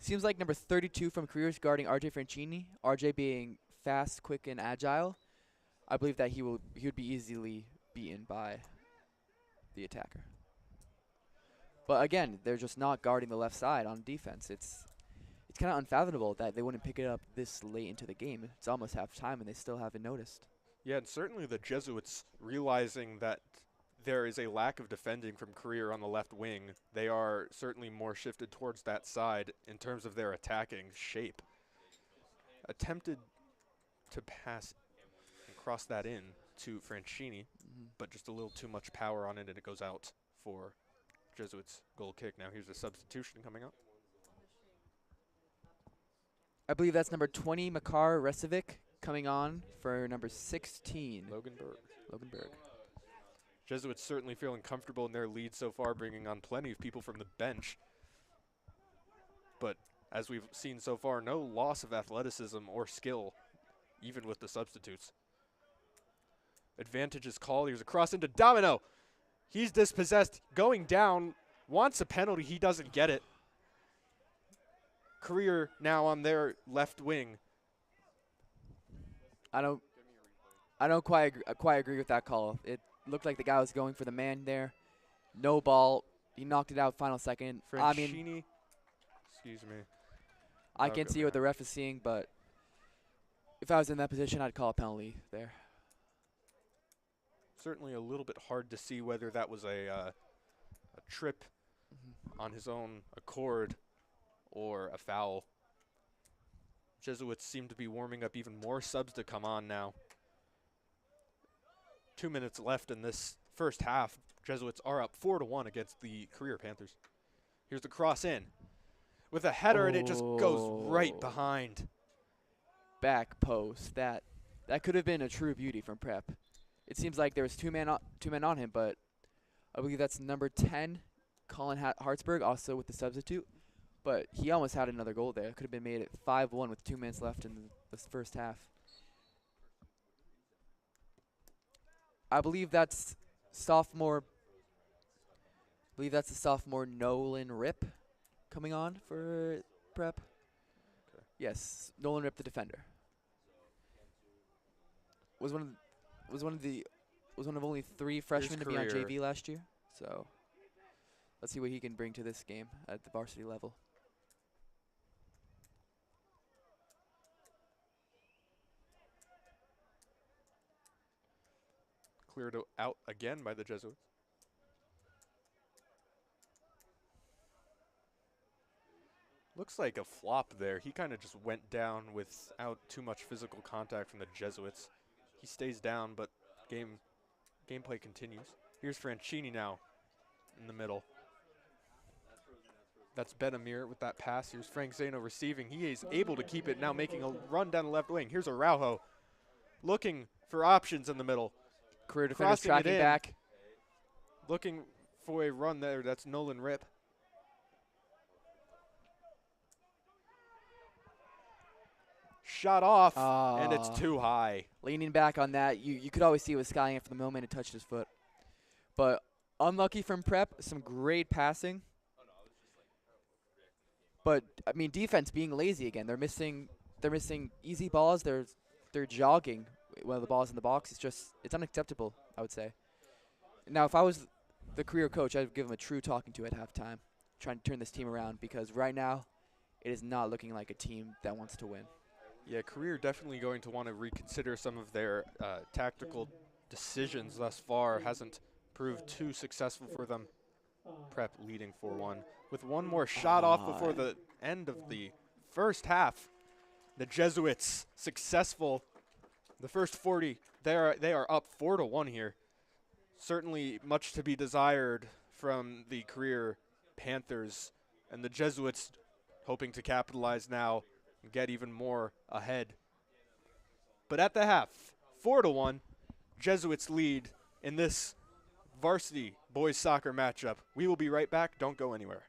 [SPEAKER 2] Seems like number 32 from Careers guarding RJ Franchini. RJ being fast, quick, and agile. I believe that he would be easily beaten by the attacker. But again, they're just not guarding the left side on defense. It's kind of unfathomable that they wouldn't pick it up this late into the game. It's almost half time and they still haven't noticed.
[SPEAKER 1] Yeah, and certainly the Jesuits, realizing that there is a lack of defending from Career on the left wing, they are certainly more shifted towards that side in terms of their attacking shape. Attempted to pass and cross that in to Franchini, but just a little too much power on it, and it goes out for Jesuits goal kick. Now here's a substitution coming up.
[SPEAKER 2] I believe that's number 20, Makar Resovic, coming on for number 16,
[SPEAKER 1] Logan Berg. Jesuits certainly feeling comfortable in their lead so far, bringing on plenty of people from the bench. But as we've seen so far, no loss of athleticism or skill, even with the substitutes. Advantage is called. Here's a cross into Domino. He's dispossessed, going down, wants a penalty. He doesn't get it. Career now on their left wing.
[SPEAKER 2] I don't quite agree with that call. It looked like the guy was going for the man there. No ball. He knocked it out final second.
[SPEAKER 1] Franchini. Excuse me.
[SPEAKER 2] I can't see what the ref is seeing, but if I was in that position, I'd call a penalty there.
[SPEAKER 1] Certainly a little bit hard to see whether that was a trip on his own accord or a foul. Jesuits seem to be warming up, even more subs to come on now. 2 minutes left in this first half. Jesuits are up 4-1 against the Career Panthers. Here's the cross in with a header, and it just goes right behind.
[SPEAKER 2] Back post. That could have been a true beauty from Prep. It seems like there was two men on him, but I believe that's number 10, Colin Hartsburg, also with the substitute. But he almost had another goal there. Could have been made it 5-1 with 2 minutes left in the first half. I believe that's sophomore. The sophomore Nolan Rip coming on for Prep.
[SPEAKER 1] Okay.
[SPEAKER 2] Yes, Nolan Rip, the defender. Was one of only 3 freshmen to be on JV last year. So let's see what he can bring to this game at the varsity level.
[SPEAKER 1] Cleared out again by the Jesuits. Looks like a flop there. He kind of just went down without too much physical contact from the Jesuits. He stays down, but gameplay continues. Here's Franchini now in the middle. That's Benamir with that pass. Here's Frank Zano receiving. He is able to keep it now, making a run down the left wing. Here's Araujo looking for options in the middle.
[SPEAKER 2] Career defenders tracking back.
[SPEAKER 1] Looking for a run there. That's Nolan Rip. Shot off, and it's too high.
[SPEAKER 2] Leaning back on that, you could always see it was skying for the moment it touched his foot. But unlucky from Prep, some great passing. But I mean, defense being lazy again. They're missing easy balls. They're jogging while the ball's in the box. It's unacceptable, I would say. Now, if I was the career coach, I'd give him a true talking to at halftime, trying to turn this team around, because right now it is not looking like a team that wants to win.
[SPEAKER 1] Yeah, Career definitely going to want to reconsider some of their tactical decisions thus far. Hasn't proved too successful for them. Prep leading 4-1 with one more shot off before the end of the first half. The Jesuits successful. The first 40, they are up 4-1 here. Certainly much to be desired from the Career Panthers, and the Jesuits hoping to capitalize now and get even more ahead. But at the half, 4-1, Jesuits lead in this varsity boys soccer matchup. We will be right back. Don't go anywhere.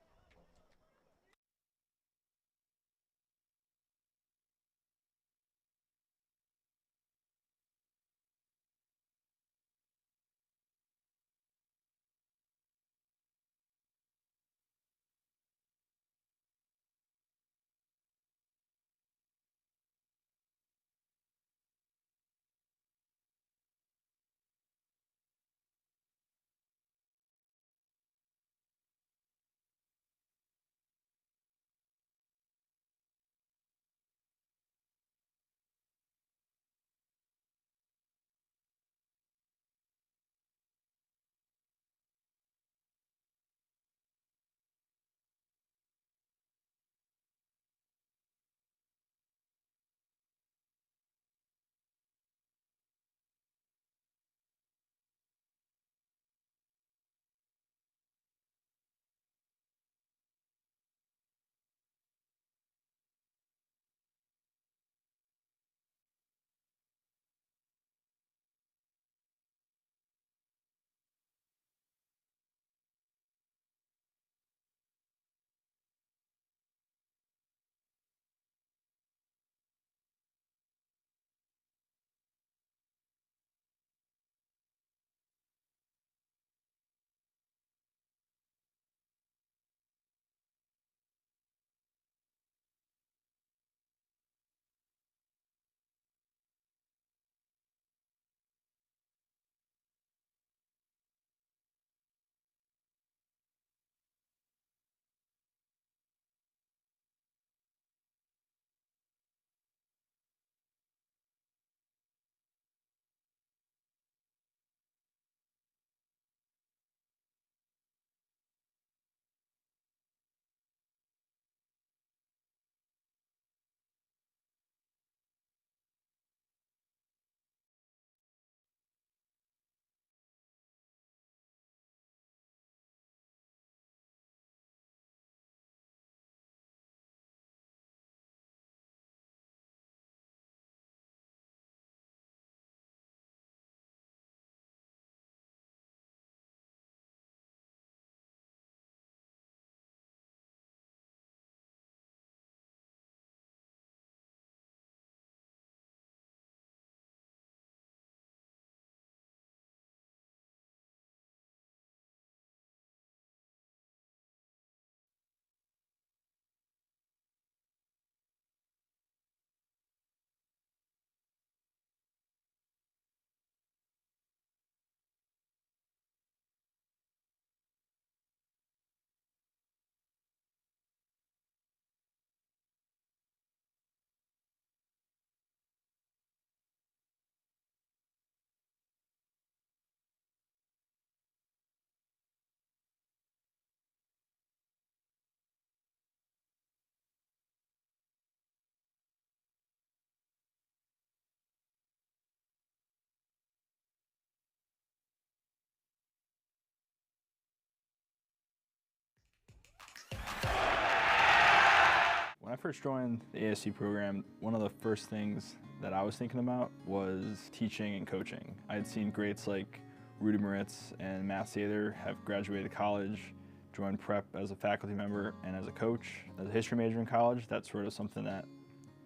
[SPEAKER 3] When I first joined the ASC program, one of the first things that I was thinking about was teaching and coaching. I had seen greats like Rudy Moritz and Matt Sather have graduated college, joined prep as a faculty member and as a coach. As a history major in college, that's sort of something that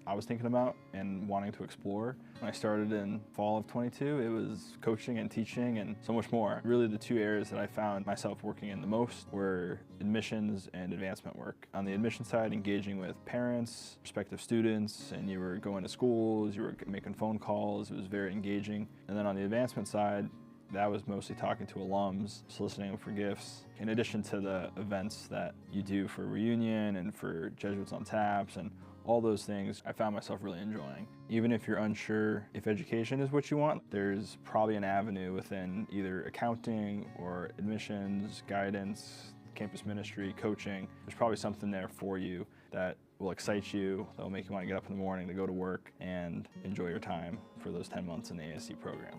[SPEAKER 3] I was thinking about and wanting to explore. When I started in fall of 22, it was coaching and teaching and so much more. Really the two areas that I found myself working in the most were admissions and advancement work. On the admission side, engaging with parents, prospective students, and you were going to schools, you were making phone calls, it was very engaging. And then on the advancement side, that was mostly talking to alums, soliciting for gifts, in addition to the events that you do for reunion and for Jesuits on Taps and all those things I found myself really enjoying. Even if you're unsure if education is what you want, there's probably an avenue within either accounting or admissions, guidance, campus ministry, coaching. There's probably something there for you that will excite you, that will make you want to get up in the morning to go to work and enjoy your time for those 10 months in the ASC program.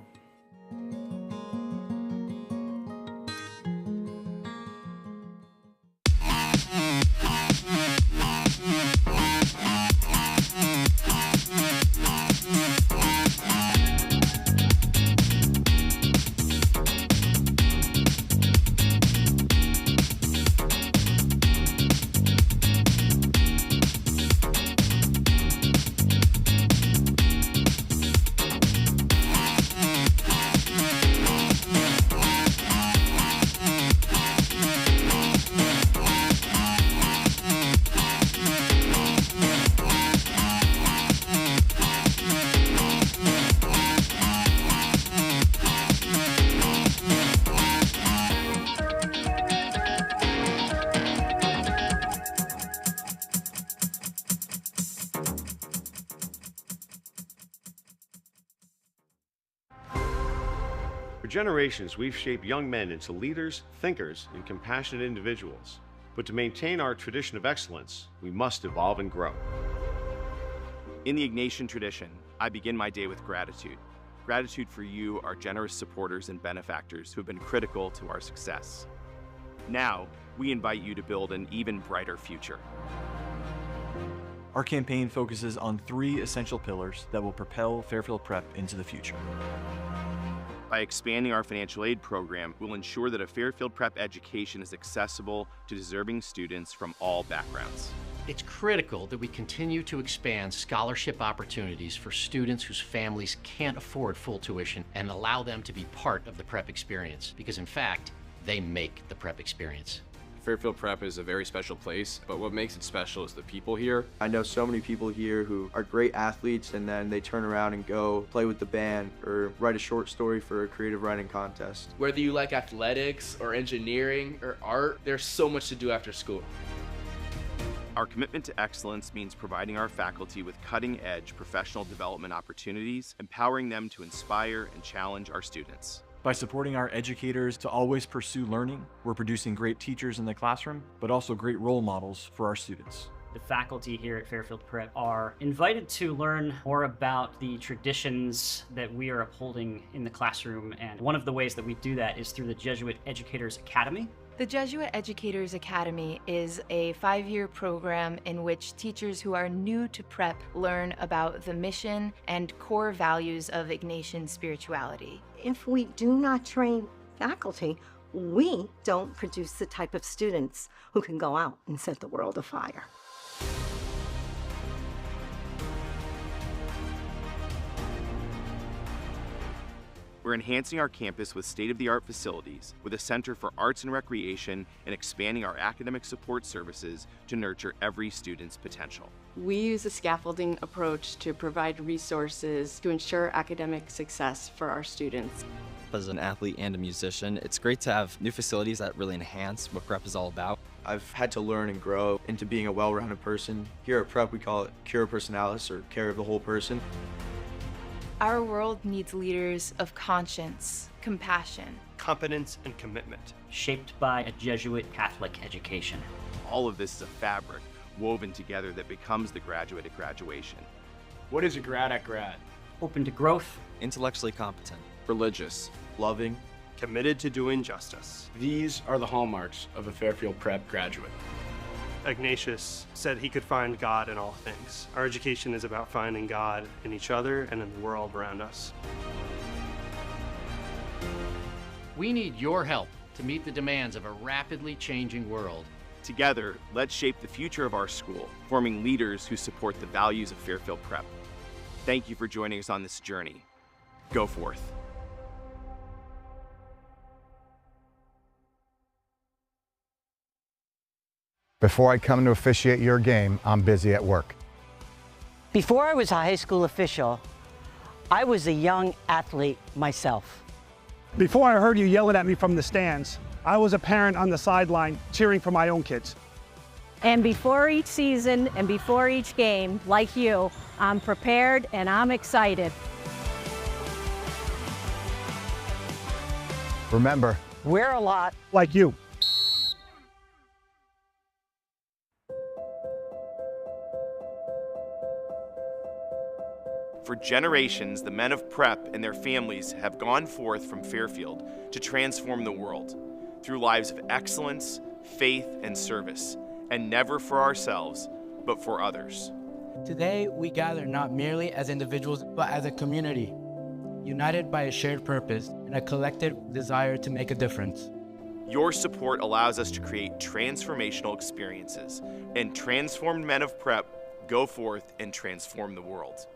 [SPEAKER 4] For generations, we've shaped young men into leaders, thinkers, and compassionate individuals. But to maintain our tradition of excellence, we must evolve and grow.
[SPEAKER 5] In the Ignatian tradition, I begin my day with gratitude. Gratitude for you, our generous supporters and benefactors who have been critical to our success. Now, we invite you to build an even brighter future.
[SPEAKER 6] Our campaign focuses on 3 essential pillars that will propel Fairfield Prep into the future.
[SPEAKER 5] By expanding our financial aid program, we'll ensure that a Fairfield Prep education is accessible to deserving students from all backgrounds.
[SPEAKER 7] It's critical that we continue to expand scholarship opportunities for students whose families can't afford full tuition and allow them to be part of the prep experience, because in fact, they make the prep experience.
[SPEAKER 8] Fairfield Prep is a very special place, but what makes it special is the people here.
[SPEAKER 9] I know so many people here who are great athletes and then they turn around and go play with the band or write a short story for a creative writing contest.
[SPEAKER 10] Whether you like athletics or engineering or art, there's so much to do after school.
[SPEAKER 5] Our commitment to excellence means providing our faculty with cutting-edge professional development opportunities, empowering them to inspire and challenge our students.
[SPEAKER 6] By supporting our educators to always pursue learning, we're producing great teachers in the classroom, but also great role models for our students.
[SPEAKER 11] The faculty here at Fairfield Prep are invited to learn more about the traditions that we are upholding in the classroom, and one of the ways that we do that is through the Jesuit Educators Academy.
[SPEAKER 12] The Jesuit Educators Academy is a 5-year program in which teachers who are new to prep learn about the mission and core values of Ignatian spirituality.
[SPEAKER 13] If we do not train faculty, we don't produce the type of students who can go out and set the world afire.
[SPEAKER 5] We're enhancing our campus with state-of-the-art facilities, with a center for arts and recreation, and expanding our academic support services to nurture every student's potential.
[SPEAKER 14] We use a scaffolding approach to provide resources to ensure academic success for our students.
[SPEAKER 15] As an athlete and a musician, it's great to have new facilities that really enhance what prep is all about.
[SPEAKER 9] I've had to learn and grow into being a well-rounded person. Here at Prep, we call it Cura Personalis, or care of the whole person.
[SPEAKER 12] Our world needs leaders of conscience, compassion,
[SPEAKER 16] competence, and commitment.
[SPEAKER 11] Shaped by a Jesuit Catholic education.
[SPEAKER 5] All of this is a fabric woven together that becomes the graduate at graduation.
[SPEAKER 16] What is a grad at grad?
[SPEAKER 11] Open to growth.
[SPEAKER 15] Intellectually competent.
[SPEAKER 8] Religious.
[SPEAKER 9] Loving.
[SPEAKER 16] Committed to doing justice.
[SPEAKER 10] These are the hallmarks of a Fairfield Prep graduate.
[SPEAKER 16] Ignatius said he could find God in all things. Our education is about finding God in each other and in the world around us.
[SPEAKER 7] We need your help to meet the demands of a rapidly changing world.
[SPEAKER 5] Together, let's shape the future of our school, forming leaders who support the values of Fairfield Prep. Thank you for joining us on this journey. Go forth.
[SPEAKER 17] Before I come to officiate your game, I'm busy at work.
[SPEAKER 18] Before I was a high school official, I was a young athlete myself.
[SPEAKER 19] Before I heard you yelling at me from the stands, I was a parent on the sideline cheering for my own kids.
[SPEAKER 20] And before each season and before each game, like you, I'm prepared and I'm excited.
[SPEAKER 17] Remember,
[SPEAKER 18] we're a lot
[SPEAKER 19] like you.
[SPEAKER 5] For generations, the men of Prep and their families have gone forth from Fairfield to transform the world through lives of excellence, faith, and service, and never for ourselves, but for others.
[SPEAKER 21] Today, we gather not merely as individuals, but as a community, united by a shared purpose and a collective desire to make a difference.
[SPEAKER 5] Your support allows us to create transformational experiences, and transformed men of Prep go forth and transform the world.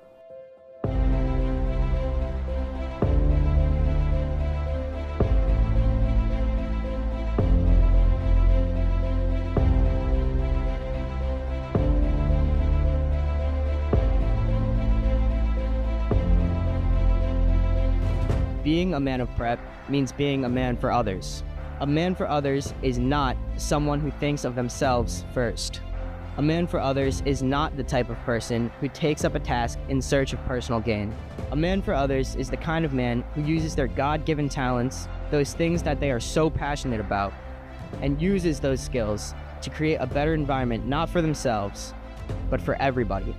[SPEAKER 22] Being a man of Prep means being a man for others. A man for others is not someone who thinks of themselves first. A man for others is not the type of person who takes up a task in search of personal gain. A man for others is the kind of man who uses their God-given talents, those things that they are so passionate about, and uses those skills to create a better environment not for themselves, but for everybody.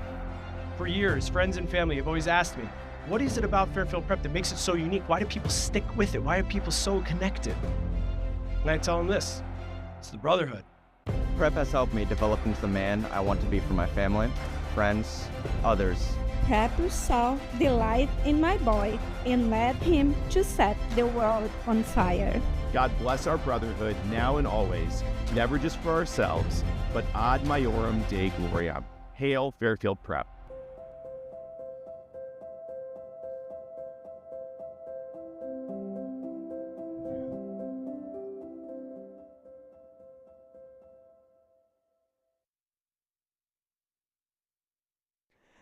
[SPEAKER 23] For years, friends and family have always asked me, what is it about Fairfield Prep that makes it so unique? Why do people stick with it? Why are people so connected? And I tell them this, it's the brotherhood.
[SPEAKER 9] Prep has helped me develop into the man I want to be for my family, friends, others.
[SPEAKER 24] Prep saw the light in my boy and led him to set the world on fire.
[SPEAKER 25] God bless our brotherhood now and always, never just for ourselves, but ad maiorem Dei gloriam. Hail Fairfield Prep.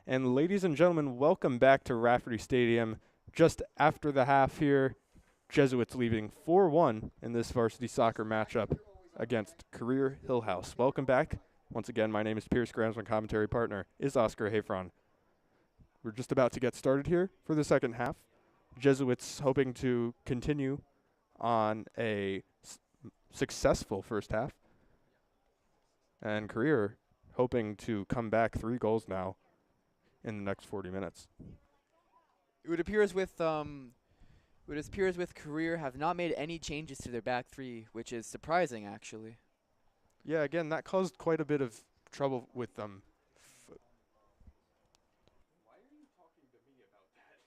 [SPEAKER 1] And ladies and gentlemen, welcome back to Rafferty Stadium. Just after the half here, Jesuits leaving 4-1 in this varsity soccer matchup against Career-Hillhouse. Welcome back. Once again, my name is Pierce Grams. My commentary partner is Oscar Hayfron. We're just about to get started here for the second half. Jesuits hoping to continue on a successful first half. And Career hoping to come back 3 goals now in the next 40 minutes.
[SPEAKER 2] It would appear as with Career have not made any changes to their back three, which is surprising actually.
[SPEAKER 1] Yeah, again, that caused quite a bit of trouble with them. Why are you talking to me about that?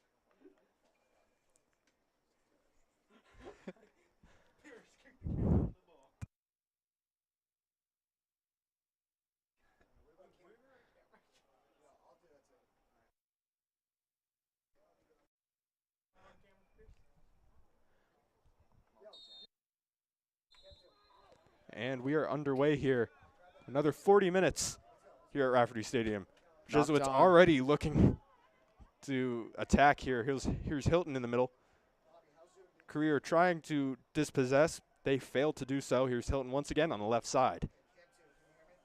[SPEAKER 1] And we are underway here. Another 40 minutes here at Rafferty Stadium. Jesuits already looking to attack here. Here's Hilton in the middle. Career trying to dispossess. They failed to do so. Here's Hilton once again on the left side.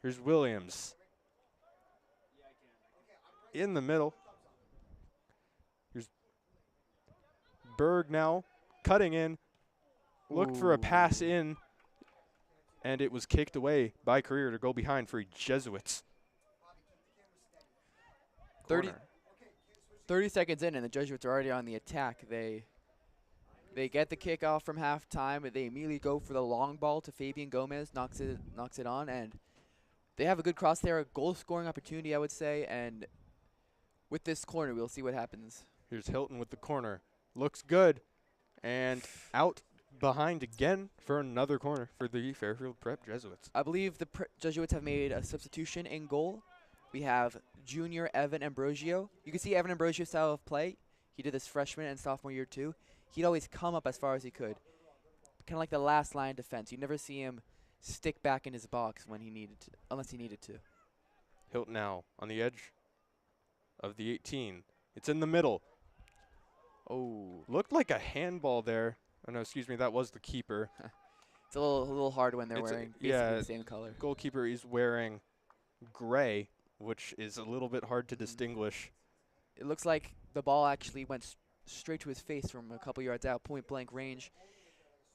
[SPEAKER 1] Here's Williams in the middle. Here's Berg now cutting in. Looked for a pass in, and it was kicked away by Career to go behind for Jesuits.
[SPEAKER 2] 30 seconds in, and the Jesuits are already on the attack. They get the kickoff from halftime, and they immediately go for the long ball to Fabian Gomez, knocks it on, and they have a good cross there, a goal-scoring opportunity, I would say, and with this corner, we'll see what happens.
[SPEAKER 1] Here's Hilton with the corner. Looks good, and out behind again for another corner for the Fairfield Prep Jesuits.
[SPEAKER 2] I believe the Jesuits have made a substitution in goal. We have junior Evan Ambrosio. You can see Evan Ambrosio's style of play. He did this freshman and sophomore year too. He'd always come up as far as he could. Kind of like the last line of defense. You never see him stick back in his box when he needed to, unless he needed to.
[SPEAKER 1] Hilton now on the edge of the 18. It's in the middle. Oh, looked like a handball there. Oh no, excuse me, that was the keeper.
[SPEAKER 2] It's a little hard when they're wearing basically the same color.
[SPEAKER 1] Goalkeeper is wearing gray, which is a little bit hard to distinguish.
[SPEAKER 2] It looks like the ball actually went straight to his face from a couple yards out, point blank range.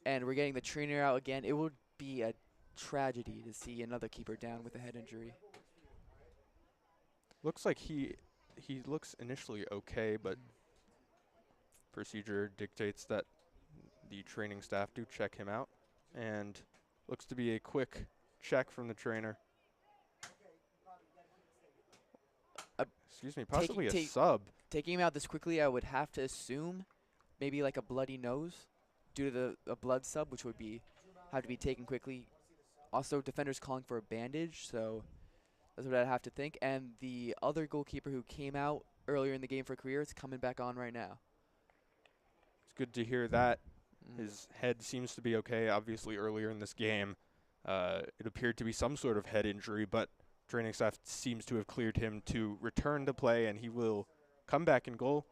[SPEAKER 2] And we're getting the trainer out again. It would be a tragedy to see another keeper down with a head injury.
[SPEAKER 1] Looks like he looks initially okay, but procedure dictates that the training staff do check him out, and looks to be a quick check from the trainer. Excuse me, possibly a sub.
[SPEAKER 2] Taking him out this quickly, I would have to assume maybe like a bloody nose due to a blood sub, which would have to be taken quickly. Also, defenders calling for a bandage, so that's what I'd have to think. And the other goalkeeper who came out earlier in the game for Career is coming back on right now.
[SPEAKER 1] It's good to hear that. His head seems to be okay. Obviously, earlier in this game, it appeared to be some sort of head injury, but training staff seems to have cleared him to return to play, and he will come back in goal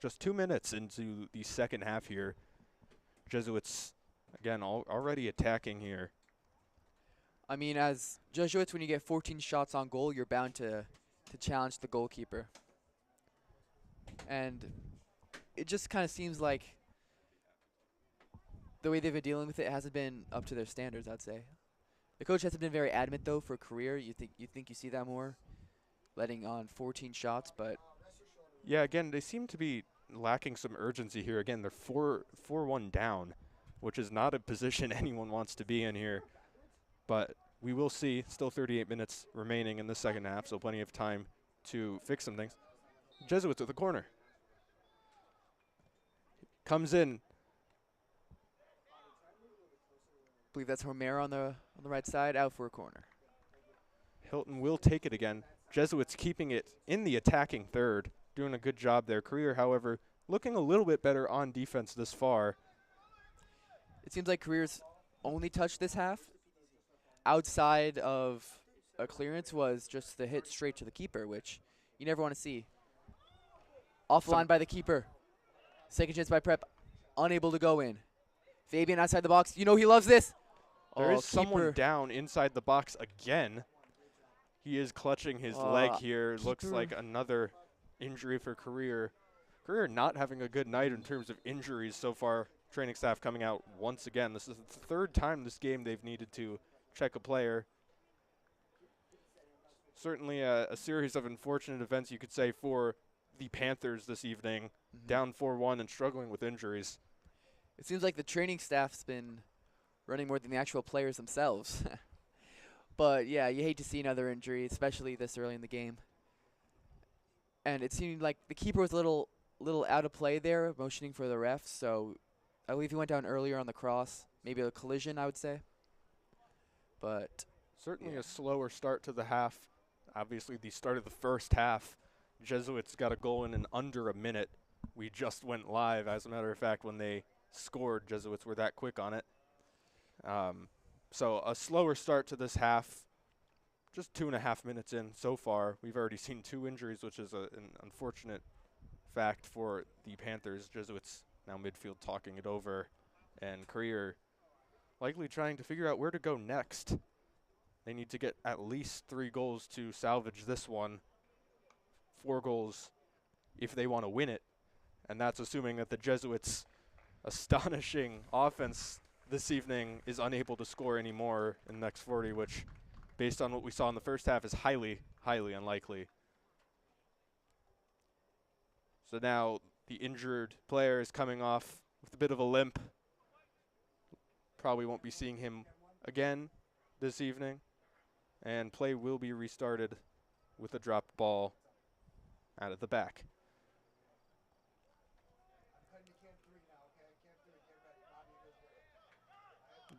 [SPEAKER 1] just 2 minutes into the second half here. Jesuits, again, already attacking here.
[SPEAKER 2] I mean, as Jesuits, when you get 14 shots on goal, you're bound to challenge the goalkeeper. And it just kind of seems like the way they've been dealing with it hasn't been up to their standards, I'd say. The coach hasn't been very adamant, though, for Career. You think you see that more, letting on 14 shots, but
[SPEAKER 1] yeah, again, they seem to be lacking some urgency here. Again, they're 4-1 down, which is not a position anyone wants to be in here. But we will see. Still 38 minutes remaining in the second half, so plenty of time to fix some things. Jesuits with the corner. Comes in.
[SPEAKER 2] I believe that's Romero on the right side, out for a corner.
[SPEAKER 1] Hilton will take it again. Jesuits keeping it in the attacking third, doing a good job there. Career, however, looking a little bit better on defense this far.
[SPEAKER 2] It seems like Career's only touch this half, outside of a clearance, was just the hit straight to the keeper, which you never want to see. Off the line by the keeper. Second chance by Prep, unable to go in. Fabian outside the box. You know he loves this.
[SPEAKER 1] There is someone down inside the box again. He is clutching his leg here. Looks like another injury for Career. Career not having a good night in terms of injuries so far. Training staff coming out once again. This is the third time this game they've needed to check a player. Certainly a series of unfortunate events, you could say, for the Panthers this evening. Down 4-1 and struggling with injuries.
[SPEAKER 2] It seems like the training staff's been running more than the actual players themselves. But yeah, you hate to see another injury, especially this early in the game. And it seemed like the keeper was a little out of play there, motioning for the ref. So I believe he went down earlier on the cross, maybe a collision, I would say. But
[SPEAKER 1] certainly a slower start to the half. Obviously, the start of the first half, Jesuits got a goal in under a minute. We just went live, as a matter of fact, when they scored. Jesuits were that quick on it. So a slower start to this half. Just 2.5 minutes in so far. We've already seen 2 injuries, which is an unfortunate fact for the Panthers. Jesuits now midfield talking it over, and Career likely trying to figure out where to go next. They need to get at least 3 goals to salvage this one. 4 goals if they want to win it, and that's assuming that the Jesuits' astonishing offense this evening is unable to score anymore in the next 40, which, based on what we saw in the first half, is highly, highly unlikely. So now the injured player is coming off with a bit of a limp. Probably won't be seeing him again this evening. And play will be restarted with a dropped ball out of the back.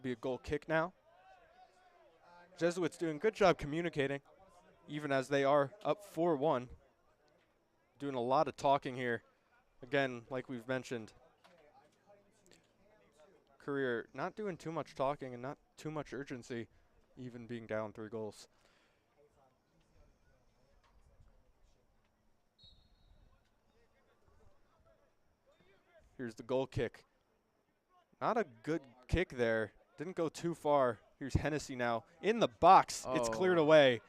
[SPEAKER 1] Be a goal kick now. Jesuits doing a good job communicating, even as they are up 4-1. Doing a lot of talking here. Again, like we've mentioned, Career not doing too much talking and not too much urgency, even being down 3 goals. Here's the goal kick. Not a good kick there. Didn't go too far. Here's Hennessy now in the box. It's cleared away.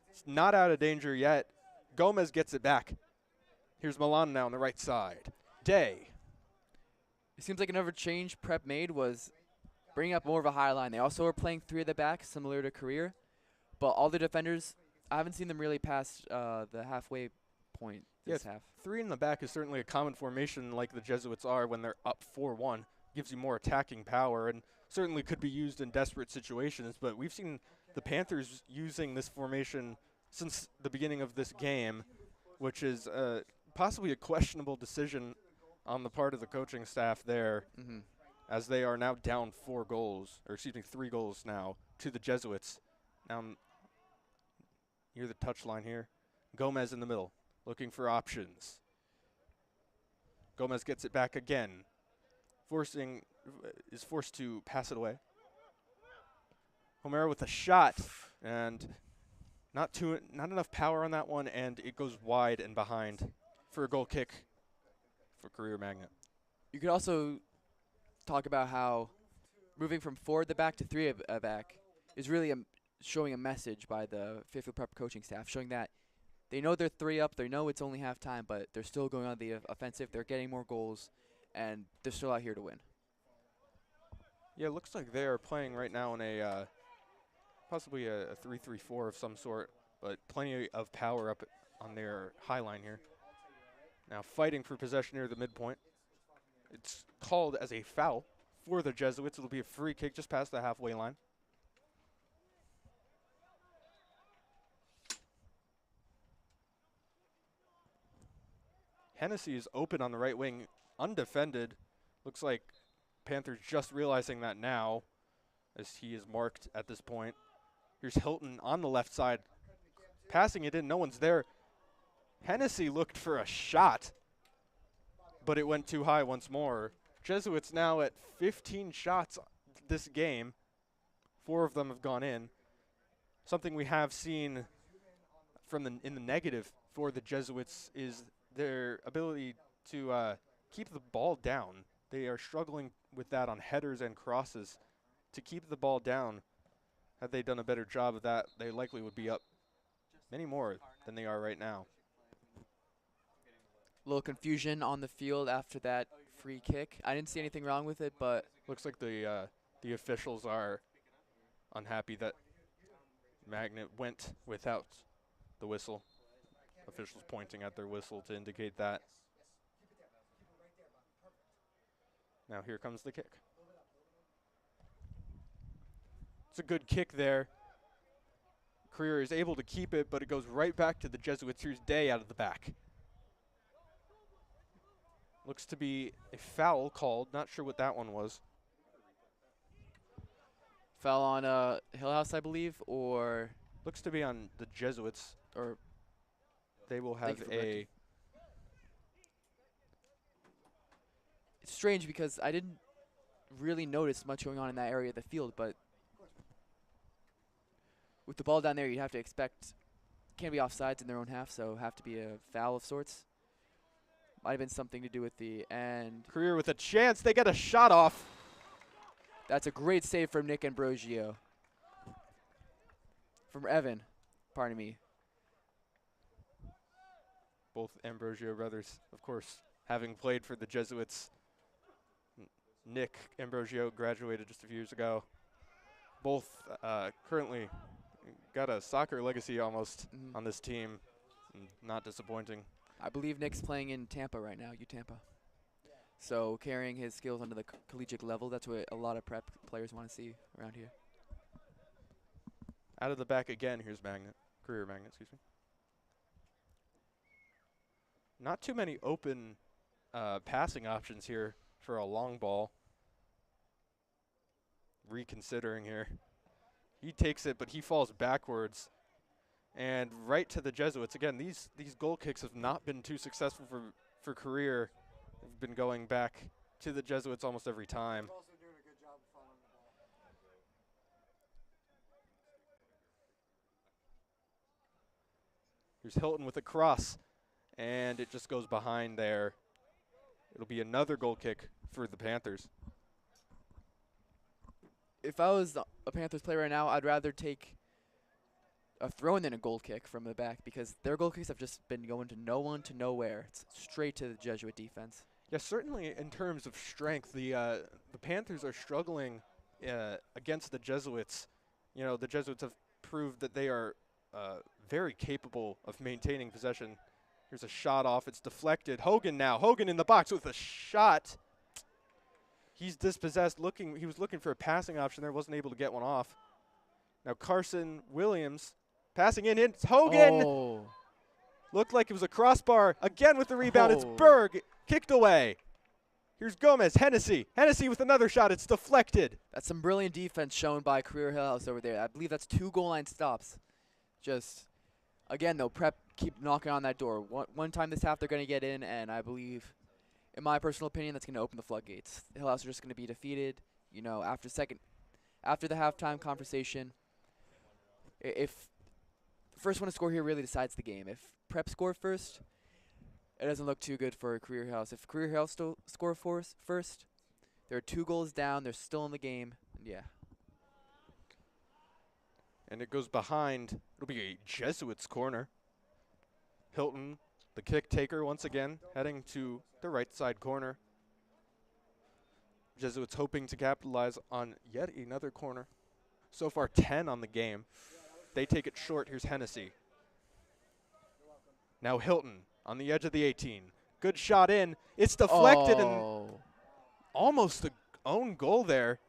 [SPEAKER 1] It's not out of danger yet. Gomez gets it back. Here's Milan now on the right side. Day.
[SPEAKER 2] It seems like another change Prep made was bringing up more of a high line. They also were playing 3 at the back, similar to Career. But all the defenders, I haven't seen them really past the halfway point this half.
[SPEAKER 1] 3 in the back is certainly a common formation like the Jesuits are when they're up 4-1. Gives you more attacking power and certainly could be used in desperate situations. But we've seen the Panthers using this formation since the beginning of this game, which is possibly a questionable decision on the part of the coaching staff there, as they are now down 4 goals, or excuse me, 3 goals now to the Jesuits. Now near the touchline here. Gomez in the middle, looking for options. Gomez gets it back again. Is forced to pass it away. Homero with a shot, and not enough power on that one, and it goes wide and behind for a goal kick for Career Magnet.
[SPEAKER 2] You could also talk about how moving from 4 at the back to 3 at the back is really showing a message by the Fairfield Prep coaching staff, showing that they know they're 3 up, they know it's only halftime, but they're still going on the offensive, they're getting more goals, and they're still out here to win.
[SPEAKER 1] Yeah, it looks like they are playing right now in a possibly a 3-3-4 of some sort, but plenty of power up on their high line here. Now fighting for possession near the midpoint. It's called as a foul for the Jesuits. It'll be a free kick just past the halfway line. Hennessy is open on the right wing, undefended. Looks like Panthers just realizing that now, as he is marked at this point. Here's Hilton on the left side, passing it in, no one's there. Hennessy looked for a shot, but it went too high once more. Jesuits now at 15 shots this game. 4 of them have gone in. Something we have seen in the negative for the Jesuits is their ability to keep the ball down. They are struggling with that on headers and crosses. To keep the ball down, had they done a better job of that, they likely would be up many more than they are right now.
[SPEAKER 2] A little confusion on the field after that free kick. I didn't see anything wrong with it, but
[SPEAKER 1] looks like the officials are unhappy that Magnet went without the whistle. Officials pointing at their whistle to indicate that. Now here comes the kick. It's a good kick there. Career is able to keep it, but it goes right back to the Jesuits. Here's Day out of the back. Looks to be a foul called. Not sure what that one was.
[SPEAKER 2] Foul on Hillhouse, I believe, or
[SPEAKER 1] looks to be on the Jesuits. Or they will have a.
[SPEAKER 2] It's strange because I didn't really notice much going on in that area of the field, but with the ball down there, you'd have to expect can't be offsides in their own half, so have to be a foul of sorts. Might have been something to do with the end.
[SPEAKER 1] Career with a chance. They get a shot off.
[SPEAKER 2] That's a great save from Nick Ambrosio. From Evan, pardon me.
[SPEAKER 1] Both Ambrosio brothers, of course, having played for the Jesuits. Nick Ambrosio graduated just a few years ago. Both currently got a soccer legacy almost on this team. Not disappointing.
[SPEAKER 2] I believe Nick's playing in Tampa right now, Tampa. So carrying his skills onto the collegiate level, that's what a lot of prep players want to see around here.
[SPEAKER 1] Out of the back again, here's Magnet. Career Magnet, excuse me. Not too many open passing options here for a long ball. reconsidering here. He takes it, but he falls backwards. And right to the Jesuits. Again, these goal kicks have not been too successful for Career. They've been going back to the Jesuits almost every time. Here's Hilton with a cross, and it just goes behind there. It'll be another goal kick for the Panthers.
[SPEAKER 2] If I was a Panthers player right now, I'd rather take a throw-in than a goal kick from the back, because their goal kicks have just been going to no one to nowhere. It's straight to the Jesuit defense.
[SPEAKER 1] Yeah, certainly in terms of strength, the Panthers are struggling against the Jesuits. You know, the Jesuits have proved that they are very capable of maintaining possession. Here's a shot off. It's deflected. Hogan now. Hogan in the box with a shot. He's dispossessed. He was looking for a passing option there. Wasn't able to get one off. Now Carson Williams passing in. It's Hogan.
[SPEAKER 2] Oh.
[SPEAKER 1] Looked like it was a crossbar. Again with the rebound. It's Berg. Kicked away. Here's Gomez. Hennessy. Hennessy with another shot. It's deflected.
[SPEAKER 2] That's some brilliant defense shown by Career-Hillhouse over there. I believe that's 2 goal line stops. Just, again, though, Prep keep knocking on that door. One time this half they're going to get in, and I believe, in my personal opinion, that's going to open the floodgates. Hillhouse are just going to be defeated, you know, after the halftime conversation. If the first one to score here really decides the game. If Prep score first, it doesn't look too good for Career-Hillhouse. If Career-Hillhouse still score first, they're 2 goals down. They're still in the game. Yeah.
[SPEAKER 1] And it goes behind. It'll be a Jesuits corner. Hilton, the kick taker once again, heading to the right side corner. Jesuits hoping to capitalize on yet another corner. So far 10 on the game. They take it short. Here's Hennessy. Now Hilton on the edge of the 18. Good shot in. It's deflected and almost an own goal there.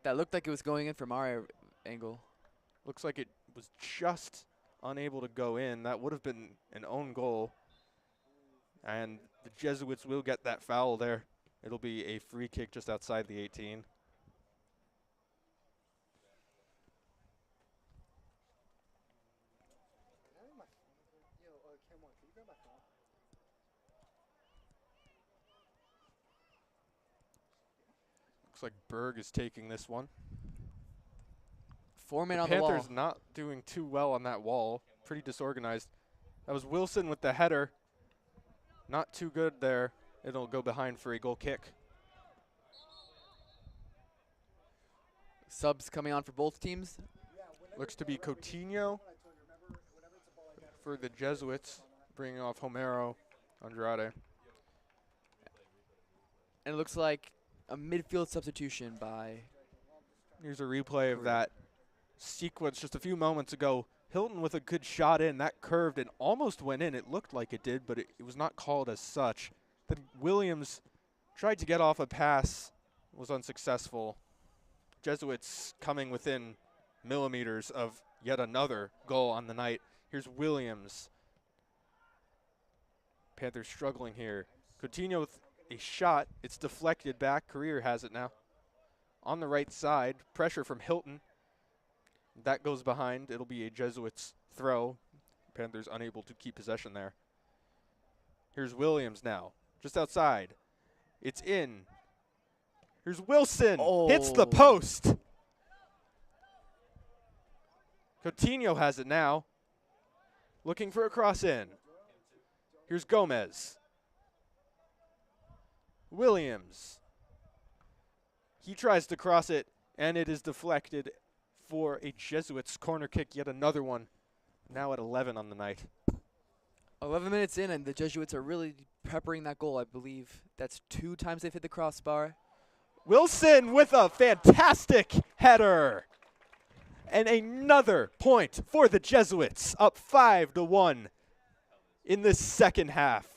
[SPEAKER 2] That looked like it was going in from our angle.
[SPEAKER 1] Looks like it was just unable to go in. That would have been an own goal. And the Jesuits will get that foul there. It'll be a free kick just outside the 18. Looks like Berg is taking this one.
[SPEAKER 2] 4 men on the wall.
[SPEAKER 1] Panthers not doing too well on that wall. Pretty disorganized. That was Wilson with the header. Not too good there. It'll go behind for a goal kick.
[SPEAKER 2] Subs coming on for both teams.
[SPEAKER 1] Looks to be Coutinho for the Jesuits, bringing off Homero Andrade.
[SPEAKER 2] And it looks like a midfield substitution by...
[SPEAKER 1] Here's a replay of that sequence just a few moments ago. Hilton with a good shot in. That curved and almost went in. It looked like it did, but it was not called as such. Then Williams tried to get off a pass, was unsuccessful. Jesuits coming within millimeters of yet another goal on the night. Here's Williams. Panthers struggling here. Coutinho with a shot. It's deflected back. Career has it now. On the right side, pressure from Hilton. That goes behind. It'll be a Jesuits throw. Panthers unable to keep possession there. Here's Williams now, just outside. It's in. Here's Wilson. Hits the post. Coutinho has it now. Looking for a cross in. Here's Gomez. Williams. He tries to cross it, and it is deflected for a Jesuits corner kick, yet another one, now at 11 on the night.
[SPEAKER 2] 11 minutes in, and the Jesuits are really peppering that goal. I believe that's 2 times they've hit the crossbar.
[SPEAKER 1] Wilson with a fantastic header. And another point for the Jesuits, up 5-1 in this second half.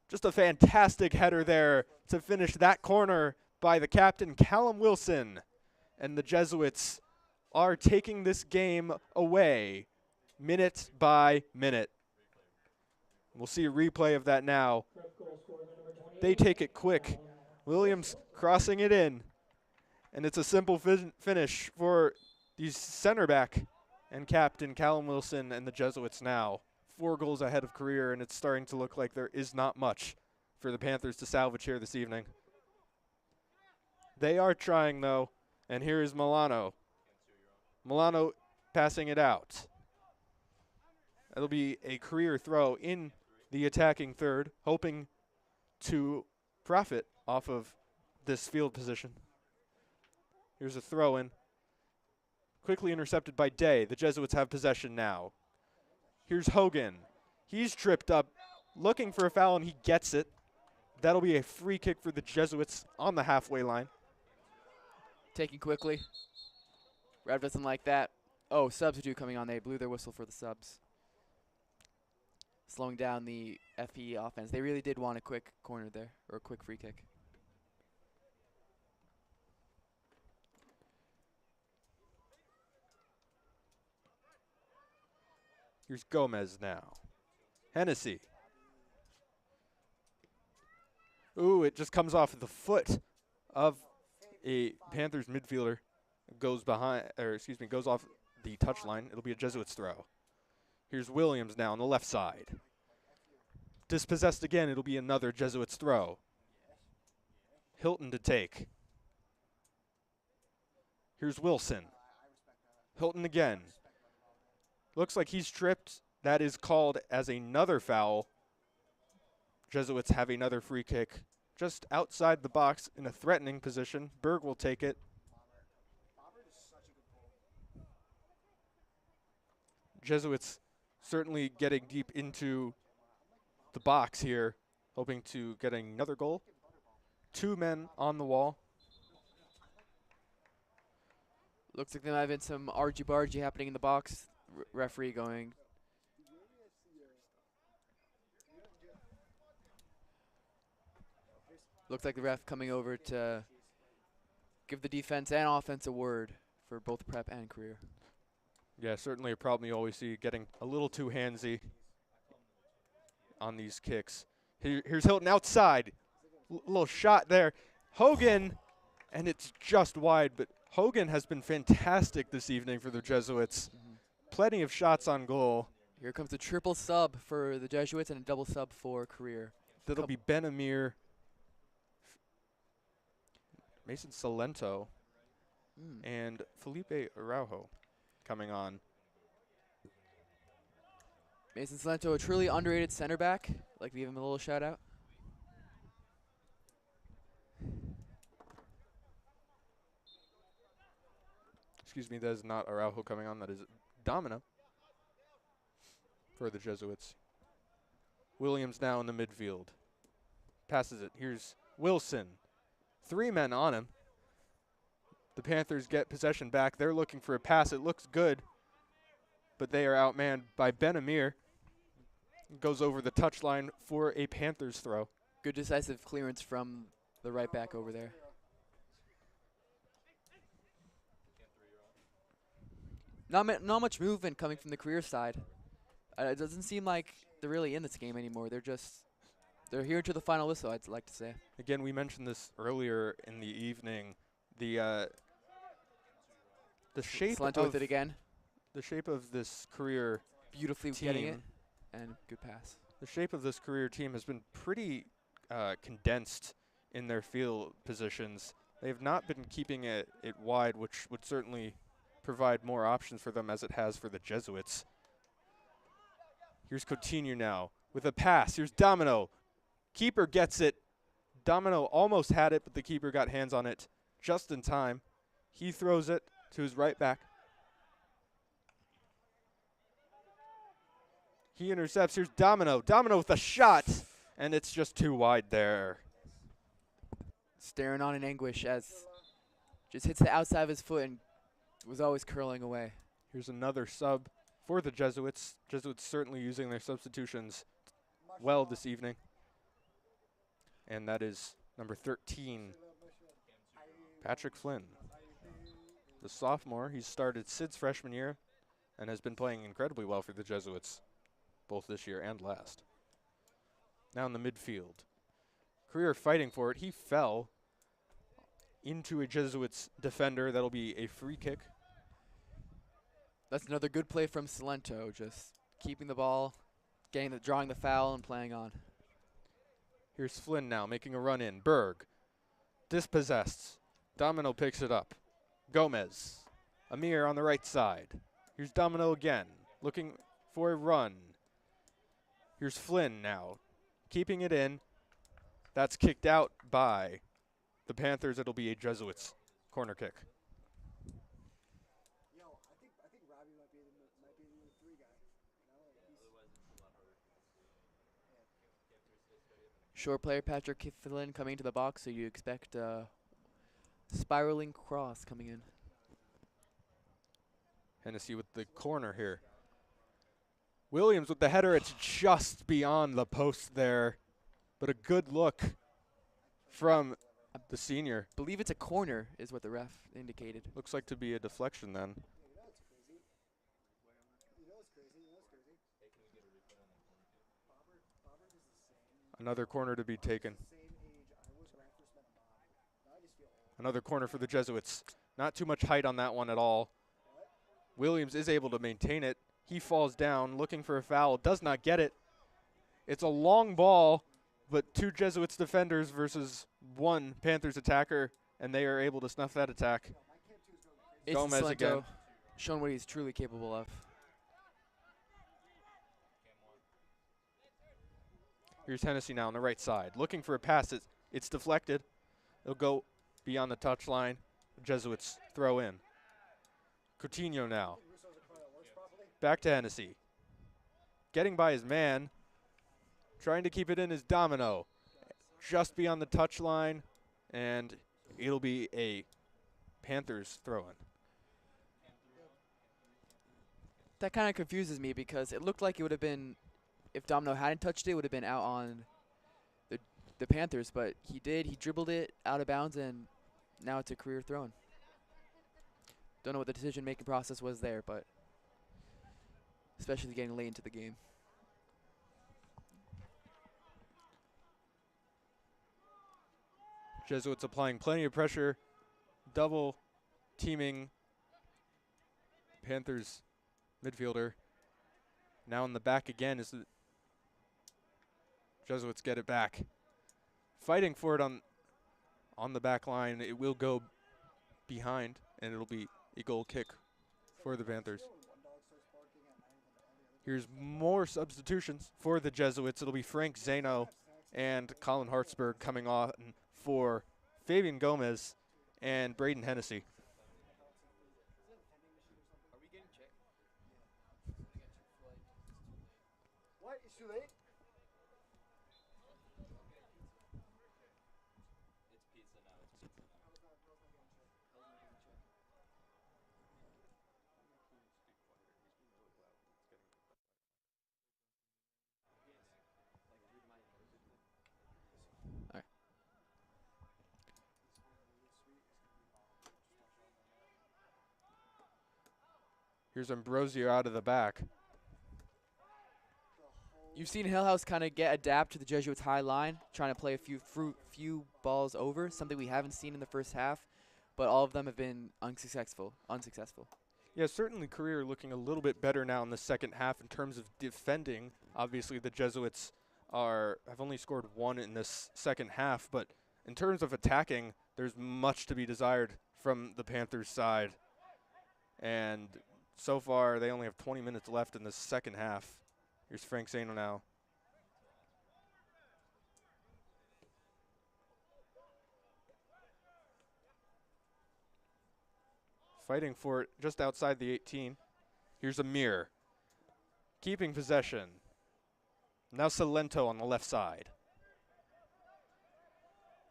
[SPEAKER 1] Just a fantastic header there to finish that corner by the captain, Callum Wilson. And the Jesuits are taking this game away minute by minute. We'll see a replay of that now. They take it quick. Williams crossing it in. And it's a simple finish for the center back and captain Callum Wilson and the Jesuits now. 4 goals ahead of Career, and it's starting to look like there is not much for the Panthers to salvage here this evening. They are trying, though, and here is Milano. Milano passing it out. It'll be a Career throw in the attacking third, hoping to profit off of this field position. Here's a throw in. Quickly intercepted by Day. The Jesuits have possession now. Here's Hogan. He's tripped up, looking for a foul, and he gets it. That'll be a free kick for the Jesuits on the halfway line.
[SPEAKER 2] Taking quickly. Rev doesn't like that. Oh, substitute coming on. They blew their whistle for the subs. Slowing down the FPE offense. They really did want a quick corner there, or a quick free kick.
[SPEAKER 1] Here's Gomez now. Hennessy. Ooh, it just comes off the foot of a Panthers midfielder. Goes behind, or excuse me, goes off the touchline. It'll be a Jesuits throw. Here's Williams now on the left side. Dispossessed again, it'll be another Jesuits throw. Hilton to take. Here's Wilson. Hilton again. Looks like he's tripped. That is called as another foul. Jesuits have another free kick just outside the box in a threatening position. Berg will take it. Jesuits certainly getting deep into the box here, hoping to get another goal. 2 men on the wall.
[SPEAKER 2] Looks like there might have been some argy-bargy happening in the box. Referee going. Looks like the ref coming over to give the defense and offense a word for both Prep and Career.
[SPEAKER 1] Yeah, certainly a problem you always see, getting a little too handsy on these kicks. Here's Hilton outside. Little shot there. Hogan, and it's just wide, but Hogan has been fantastic this evening for the Jesuits. Plenty of shots on goal.
[SPEAKER 2] Here comes a triple sub for the Jesuits and a double sub for Career.
[SPEAKER 1] That'll be Ben Amir, Mason Salento, and Felipe Araujo coming on.
[SPEAKER 2] Mason Salento, a truly underrated center back. I'd like to give him a little shout out.
[SPEAKER 1] Excuse me, that is not Araujo coming on, that is Domino for the Jesuits. Williams now in the midfield. Passes it. Here's Wilson. 3 men on him. The Panthers get possession back. They're looking for a pass. It looks good, but they are outmanned by Ben Amir. Goes over the touchline for a Panthers throw.
[SPEAKER 2] Good decisive clearance from the right back over there. Not much movement coming from the Career side. It doesn't seem like they're really in this game anymore. They're here to the final whistle, I'd like to say.
[SPEAKER 1] Again, we mentioned this earlier in the evening. The shape
[SPEAKER 2] Salento
[SPEAKER 1] of
[SPEAKER 2] with it again.
[SPEAKER 1] The shape of this Career
[SPEAKER 2] beautifully
[SPEAKER 1] team,
[SPEAKER 2] getting it, and good pass.
[SPEAKER 1] The shape of this Career team has been pretty condensed in their field positions. They have not been keeping it wide, which would certainly provide more options for them as it has for the Jesuits. Here's Coutinho now with a pass. Here's Domino. Keeper gets it. Domino almost had it, but the keeper got hands on it just in time. He throws it to his right back. He intercepts. Here's Domino. Domino with a shot, and it's just too wide there.
[SPEAKER 2] Staring on in anguish as just hits the outside of his foot and was always curling away.
[SPEAKER 1] Here's another sub for the Jesuits. Jesuits certainly using their substitutions well this evening. And that is number 13, Patrick Flynn. The sophomore, he's started Sid's freshman year and has been playing incredibly well for the Jesuits, both this year and last. Now in the midfield. Career fighting for it. He fell into a Jesuits defender. That'll be a free kick.
[SPEAKER 2] That's another good play from Salento, just keeping the ball, drawing the foul, and playing on.
[SPEAKER 1] Here's Flynn now, making a run in. Berg, dispossessed. Domino picks it up. Gomez, Amir on the right side. Here's Domino again, looking for a run. Here's Flynn now, keeping it in. That's kicked out by the Panthers. It'll be a Jesuits corner kick.
[SPEAKER 2] Short player Patrick Flynn coming into the box, so you expect spiraling cross coming in.
[SPEAKER 1] Hennessy with the corner here. Williams with the header. It's just beyond the post there, but a good look from the senior.
[SPEAKER 2] I believe it's a corner is what the ref indicated.
[SPEAKER 1] Looks like to be a deflection then. Another corner to be taken. Another corner for the Jesuits. Not too much height on that one at all. Williams is able to maintain it. He falls down looking for a foul. Does not get it. It's a long ball, but 2 Jesuits defenders versus 1 Panthers attacker, and they are able to snuff that attack.
[SPEAKER 2] It's
[SPEAKER 1] Gomez again.
[SPEAKER 2] Showing what he's truly capable of.
[SPEAKER 1] Here's Hennessy now on the right side. Looking for a pass. It's deflected. It'll go beyond the touchline. Jesuits throw in. Coutinho now. Back to Hennessy. Getting by his man. Trying to keep it in is Domino. Just beyond the touchline. And it'll be a Panthers throw-in.
[SPEAKER 2] That kind of confuses me because it looked like it would have been, if Domino hadn't touched it, it would have been out on the Panthers, but he did. He dribbled it out of bounds, and now it's a career throw-in. Don't know what the decision-making process was there, but especially getting late into the game.
[SPEAKER 1] Jesuits applying plenty of pressure, double teaming Panthers midfielder. Now in the back again as the Jesuits get it back. Fighting for it on the back line. It will go behind, and it'll be a goal kick for the Panthers. Here's more substitutions for the Jesuits. It'll be Frank Zano and Colin Hartsberg coming on for Fabian Gomez and Braden Hennessy.
[SPEAKER 3] What? It's too late? It's pizza now. It's pizza now.
[SPEAKER 2] All right.
[SPEAKER 1] Here's Ambrosio out of the back.
[SPEAKER 2] You've seen Hillhouse kind of adapt to the Jesuits' high line, trying to play a few balls over, something we haven't seen in the first half, but all of them have been unsuccessful.
[SPEAKER 1] Yeah, certainly Career looking a little bit better now in the second half in terms of defending. Obviously, the Jesuits have only scored 1 in this second half, but in terms of attacking, there's much to be desired from the Panthers' side. And so far, they only have 20 minutes left in the second half. Here's Frank Zano now. Fighting for it just outside the 18. Here's Amir. Keeping possession. Now Salento on the left side.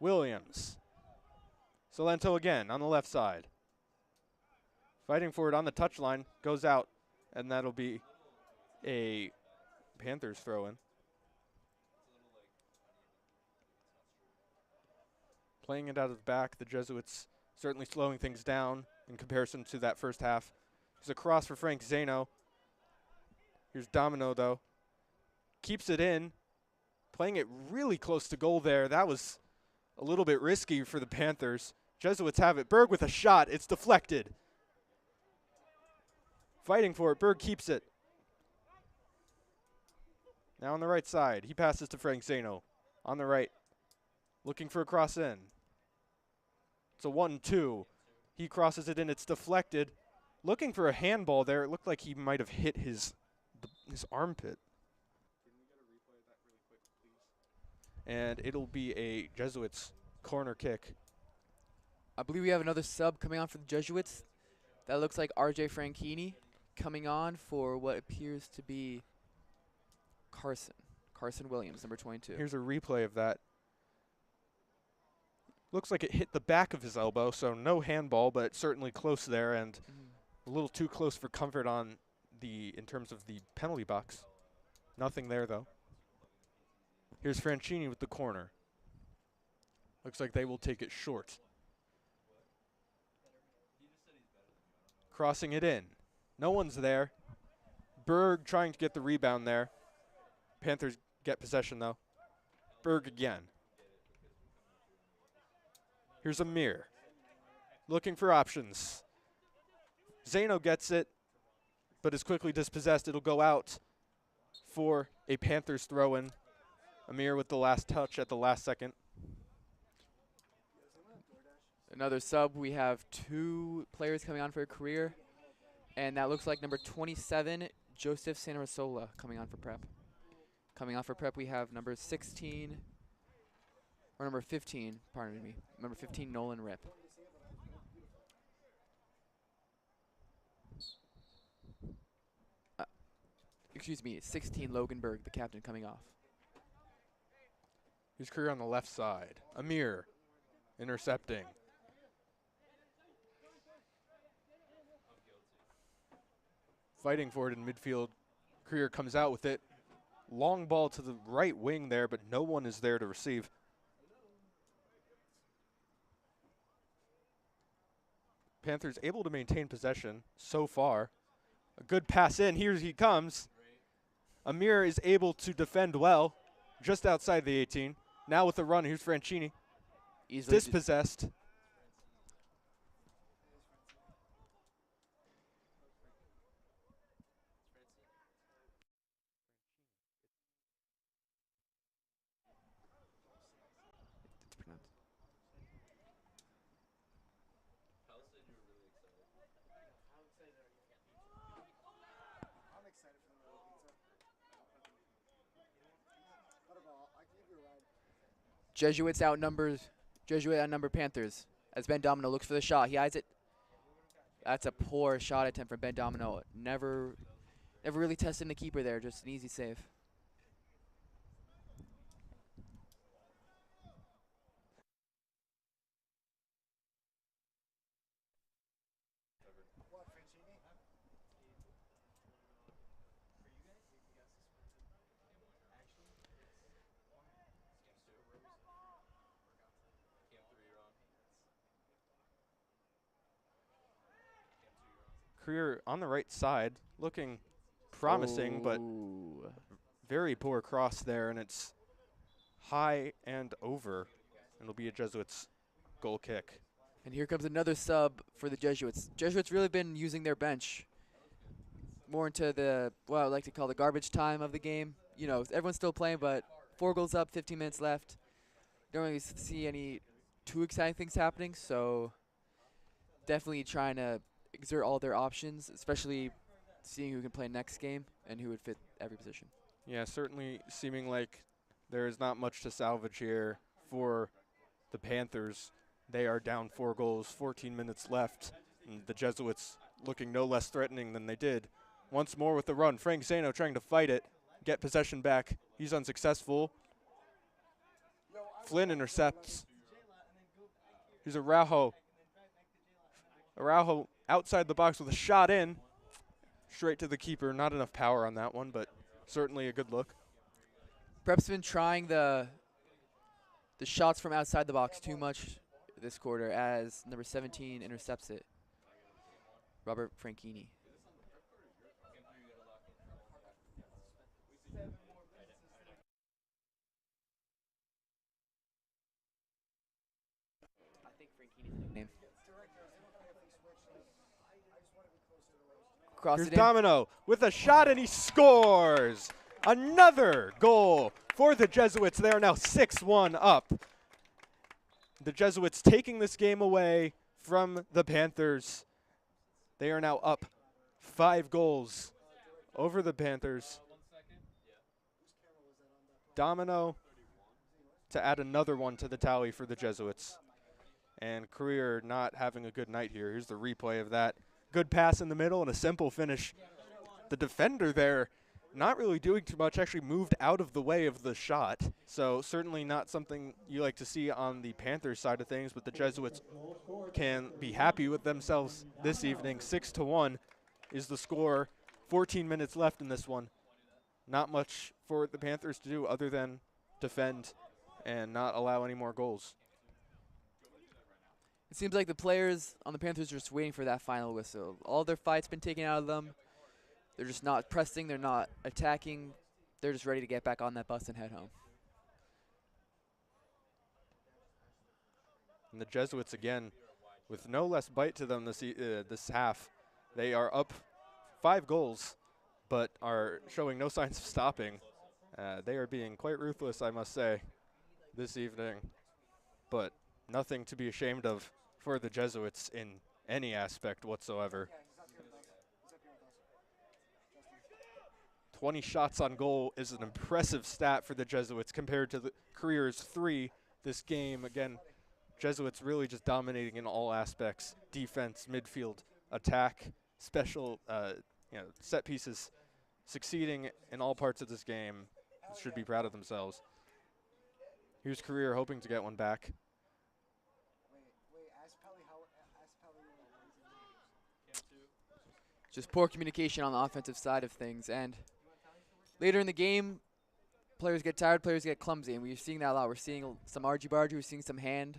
[SPEAKER 1] Williams. Salento again on the left side. Fighting for it on the touchline. Goes out, and that'll be a Panthers throw-in. Playing it out of the back, the Jesuits certainly slowing things down in comparison to that first half. There's a cross for Frank Zano. Here's Domino, though. Keeps it in. Playing it really close to goal there. That was a little bit risky for the Panthers. Jesuits have it. Berg with a shot. It's deflected. Fighting for it. Berg keeps it. Now on the right side. He passes to Frank Zano. On the right. Looking for a cross in. It's a 1-2. He crosses it in. It's deflected. Looking for a handball there. It looked like he might have hit his armpit. And it'll be a Jesuits corner kick.
[SPEAKER 2] I believe we have another sub coming on for the Jesuits. That looks like RJ Franchini coming on for what appears to be Carson Williams, number 22.
[SPEAKER 1] Here's a replay of that. Looks like it hit the back of his elbow, so no handball, but certainly close there, and a little too close for comfort in terms of the penalty box. Nothing there, though. Here's Franchini with the corner. Looks like they will take it short. Crossing it in. No one's there. Berg trying to get the rebound there. Panthers get possession, though. Berg again. Here's Amir. Looking for options. Zano gets it, but is quickly dispossessed. It'll go out for a Panthers throw-in. Amir with the last touch at the last second.
[SPEAKER 2] Another sub. We have 2 players coming on for a career. And that looks like number 27, Joseph Sanarasola, coming on for prep. Coming on for prep, we have number 16, or number 15, pardon me. Number 15, Nolan Rip. Excuse me, 16, Logan Berg, the captain, coming off.
[SPEAKER 1] His career on the left side. Amir intercepting. Fighting for it in midfield. Career comes out with it. Long ball to the right wing there, but no one is there to receive. Panthers able to maintain possession so far. A good pass in. Here he comes. Amir is able to defend well just outside the 18. Now with the run, here's Franchini.
[SPEAKER 2] Easily
[SPEAKER 1] dispossessed.
[SPEAKER 2] Jesuit outnumber Panthers as Ben Domino looks for the shot. He eyes it. That's a poor shot attempt from Ben Domino. Never really testing the keeper there. Just an easy save.
[SPEAKER 1] Career on the right side, looking promising, but very poor cross there, and it's high and over. It'll be a Jesuits goal kick.
[SPEAKER 2] And here comes another sub for the Jesuits. Jesuits really been using their bench more into the, what I like to call the garbage time of the game. You know, everyone's still playing, but 4 goals up, 15 minutes left. Don't really see any too exciting things happening, so definitely trying to exert all their options, especially seeing who can play next game and who would fit every position.
[SPEAKER 1] Yeah, certainly seeming like there is not much to salvage here for the Panthers. They are down 4 goals, 14 minutes left, and the Jesuits looking no less threatening than they did. Once more with the run, Frank Zano trying to fight it, get possession back. He's unsuccessful. Flynn intercepts. Here's Araujo. Araujo outside the box with a shot in. Straight to the keeper. Not enough power on that one, but certainly a good look.
[SPEAKER 2] Prep's been trying the shots from outside the box too much this quarter as number 17 intercepts it. Robert Franchini. Cross
[SPEAKER 1] Here's
[SPEAKER 2] it in.
[SPEAKER 1] Domino with a shot, and he scores! Another goal for the Jesuits. They are now 6-1 up. The Jesuits taking this game away from the Panthers. They are now up 5 goals over the Panthers. Domino to add another one to the tally for the Jesuits. And Career not having a good night here. Here's the replay of that. Good pass in the middle and a simple finish. The defender there not really doing too much, actually moved out of the way of the shot. So certainly not something you like to see on the Panthers side of things, but the Jesuits can be happy with themselves this evening. 6-1 is the score. 14 minutes left in this one. Not much for the Panthers to do other than defend and not allow any more goals.
[SPEAKER 2] It seems like the players on the Panthers are just waiting for that final whistle. All their fight's been taken out of them. They're just not pressing. They're not attacking. They're just ready to get back on that bus and head home.
[SPEAKER 1] And the Jesuits, again, with no less bite to them this half. They are up 5 goals, but are showing no signs of stopping. They are being quite ruthless, I must say, this evening. But nothing to be ashamed of for the Jesuits in any aspect whatsoever. 20 shots on goal is an impressive stat for the Jesuits compared to the Career's 3 this game. Again, Jesuits really just dominating in all aspects: defense, midfield, attack, special set pieces, succeeding in all parts of this game. Should be proud of themselves. Here's Career hoping to get one back.
[SPEAKER 2] Just poor communication on the offensive side of things. And later in the game, players get tired, players get clumsy, and we're seeing that a lot. We're seeing some argy-bargy, we're seeing some hand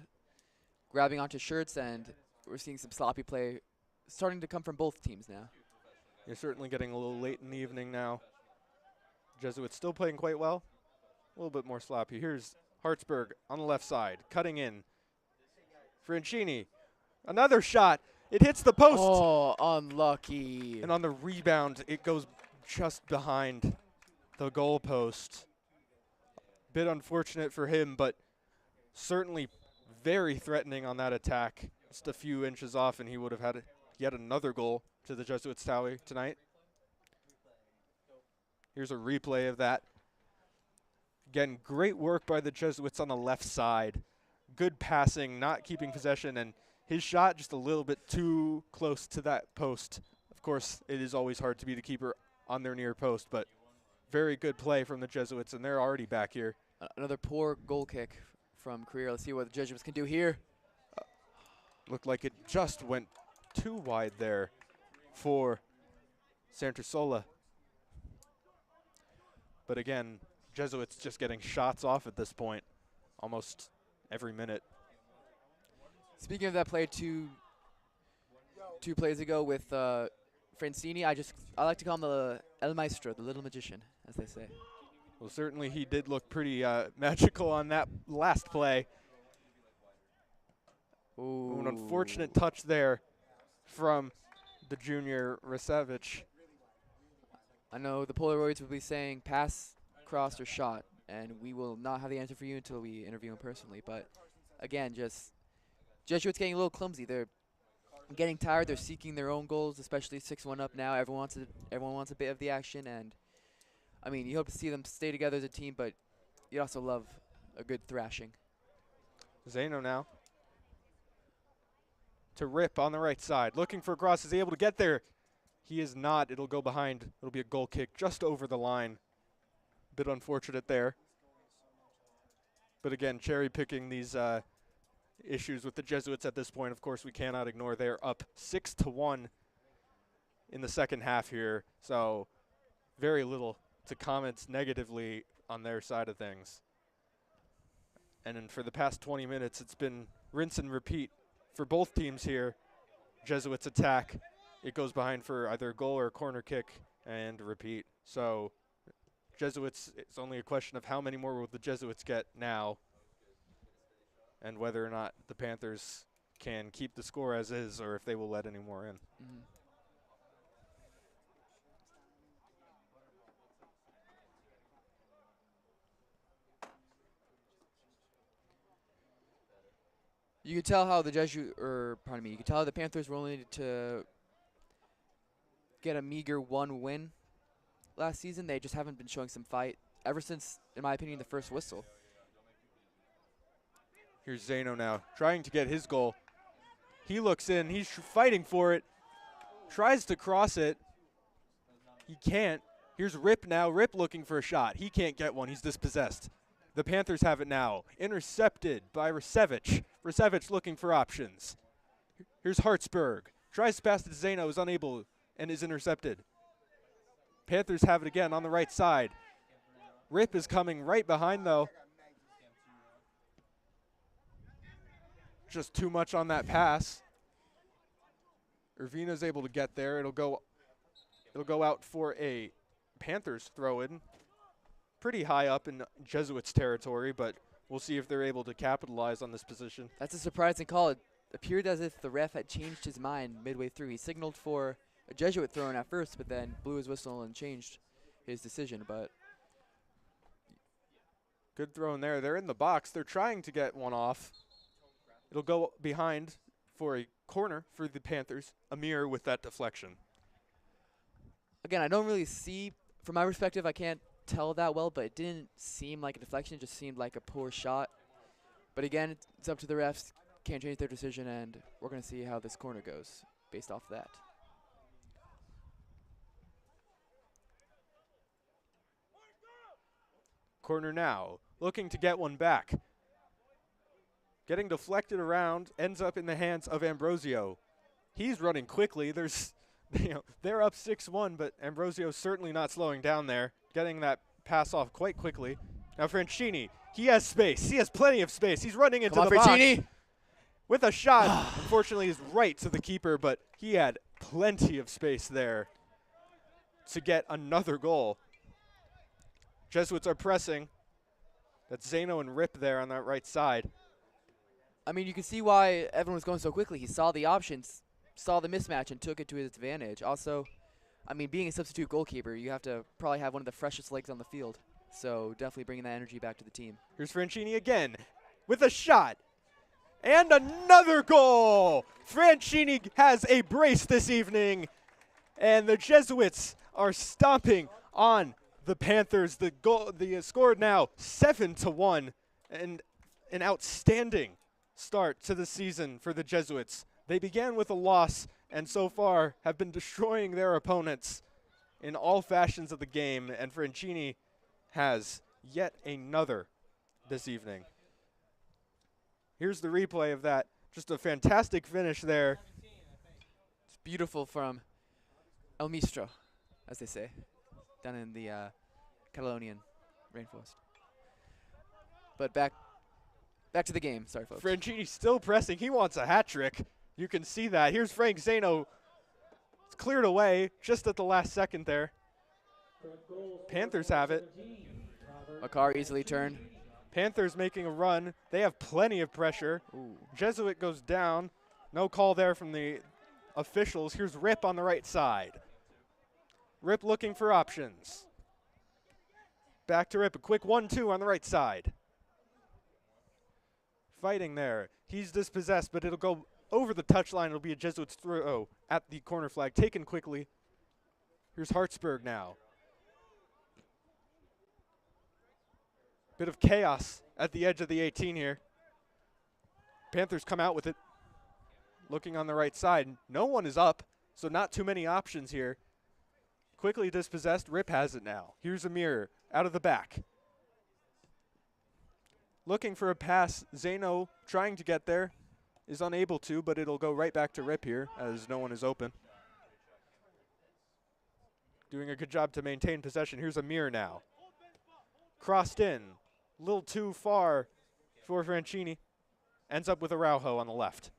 [SPEAKER 2] grabbing onto shirts, and we're seeing some sloppy play starting to come from both teams now.
[SPEAKER 1] You're certainly getting a little late in the evening now. Jesuits still playing quite well. A little bit more sloppy. Here's Hartsburg on the left side, cutting in. Francini, another shot. It hits the post.
[SPEAKER 2] Oh, unlucky.
[SPEAKER 1] And on the rebound, it goes just behind the goal post. Bit unfortunate for him, but certainly very threatening on that attack. Just a few inches off, and he would have had yet another goal to the Jesuits tally tonight. Here's a replay of that. Again, great work by the Jesuits on the left side. Good passing, not keeping possession, and his shot just a little bit too close to that post. Of course, it is always hard to be the keeper on their near post, but very good play from the Jesuits, and they're already back here.
[SPEAKER 2] Another poor goal kick from Career. Let's see what the Jesuits can do here.
[SPEAKER 1] Looked like it just went too wide there for Santersola. But again, Jesuits just getting shots off at this point almost every minute.
[SPEAKER 2] Speaking of that play two plays ago with Francini, I like to call him the El Maestro, the little magician, as they say.
[SPEAKER 1] Well, certainly he did look pretty magical on that last play.
[SPEAKER 2] Ooh.
[SPEAKER 1] An unfortunate touch there from the junior Rasevich.
[SPEAKER 2] I know the Polaroids will be saying pass, cross, or shot, and we will not have the answer for you until we interview him personally. But again, just Jesuits getting a little clumsy. They're getting tired. They're seeking their own goals, especially 6-1 up now. Everyone wants a bit of the action, and I mean, you hope to see them stay together as a team, but you also love a good thrashing.
[SPEAKER 1] Zeno now to Rip on the right side, looking for a cross. Is he able to get there? He is not. It'll go behind. It'll be a goal kick just over the line. Bit unfortunate there. But again, cherry picking these issues with the Jesuits at this point. Of course, we cannot ignore they're up 6-1 in the second half here. So very little to comment negatively on their side of things. And then for the past 20 minutes, it's been rinse and repeat for both teams here. Jesuits attack. It goes behind for either a goal or a corner kick and repeat. So Jesuits, it's only a question of how many more will the Jesuits get now and whether or not the Panthers can keep the score as is or if they will let any more in.
[SPEAKER 2] Mm-hmm. You could tell how the you could tell how the Panthers were only to get a meager 1 win last season. They just haven't been showing some fight ever since, in my opinion, the first whistle.
[SPEAKER 1] Here's Zeno now, trying to get his goal. He looks in, he's fighting for it, tries to cross it. He can't. Here's Rip now, Rip looking for a shot. He can't get one, he's dispossessed. The Panthers have it now, intercepted by Rasevich. Rasevich looking for options. Here's Hartsburg, tries to pass to Zeno, is unable and is intercepted. Panthers have it again on the right side. Rip is coming right behind though. Just too much on that pass. Irvina's able to get there. It'll go out for a Panthers throw-in. Pretty high up in Jesuits territory, but we'll see if they're able to capitalize on this position.
[SPEAKER 2] That's a surprising call. It appeared as if the ref had changed his mind midway through. He signaled for a Jesuit throw-in at first, but then blew his whistle and changed his decision. But
[SPEAKER 1] good throw in there. They're in the box. They're trying to get one off. It'll go behind for a corner for the Panthers. Amir with that deflection.
[SPEAKER 2] Again, I don't really see, from my perspective, I can't tell that well, but it didn't seem like a deflection. It just seemed like a poor shot. But again, it's up to the refs. Can't change their decision, and we're going to see how this corner goes based off that.
[SPEAKER 1] Corner now, looking to get one back. Getting deflected around, ends up in the hands of Ambrosio. He's running quickly. There's, they're up 6-1, but Ambrosio's certainly not slowing down there. Getting that pass off quite quickly. Now Franchini, he has space. He has plenty of space. He's running into the box with a shot. Unfortunately, he's right to the keeper, but he had plenty of space there to get another goal. Jesuits are pressing. That's Zeno and Rip there on that right side.
[SPEAKER 2] I mean, you can see why everyone was going so quickly. He saw the options, saw the mismatch, and took it to his advantage. Also, I mean, being a substitute goalkeeper, you have to probably have one of the freshest legs on the field. So definitely bringing that energy back to the team.
[SPEAKER 1] Here's Franchini again with a shot. And another goal! Franchini has a brace this evening. And the Jesuits are stomping on the Panthers. The score now 7-1. And an outstanding start to the season for the Jesuits. They began with a loss and so far have been destroying their opponents in all fashions of the game, and Franchini has yet another this evening. Here's the replay of that. Just a fantastic finish there.
[SPEAKER 2] It's beautiful from El Mistro, as they say, down in the Catalonian rainforest. But back to the game. Sorry, folks.
[SPEAKER 1] Franchini still pressing. He wants a hat trick. You can see that. Here's Frank Zeno. It's cleared away just at the last second there. Panthers have it.
[SPEAKER 2] Makar easily turned.
[SPEAKER 1] Panthers making a run. They have plenty of pressure. Ooh. Jesuit goes down. No call there from the officials. Here's Rip on the right side. Rip looking for options. Back to Rip. A quick 1-2 on the right side. Fighting there. He's dispossessed, but it'll go over the touchline. It'll be a Jesuits throw at the corner flag. Taken quickly. Here's Hartsburg now. Bit of chaos at the edge of the 18 here. Panthers come out with it. Looking on the right side. No one is up, so not too many options here. Quickly dispossessed. Rip has it now. Here's Amir out of the back. Looking for a pass. Zeno trying to get there. Is unable to, but it'll go right back to Rip here as no one is open. Doing a good job to maintain possession. Here's Amir now. Crossed in. A little too far for Franchini. Ends up with Araujo on the left.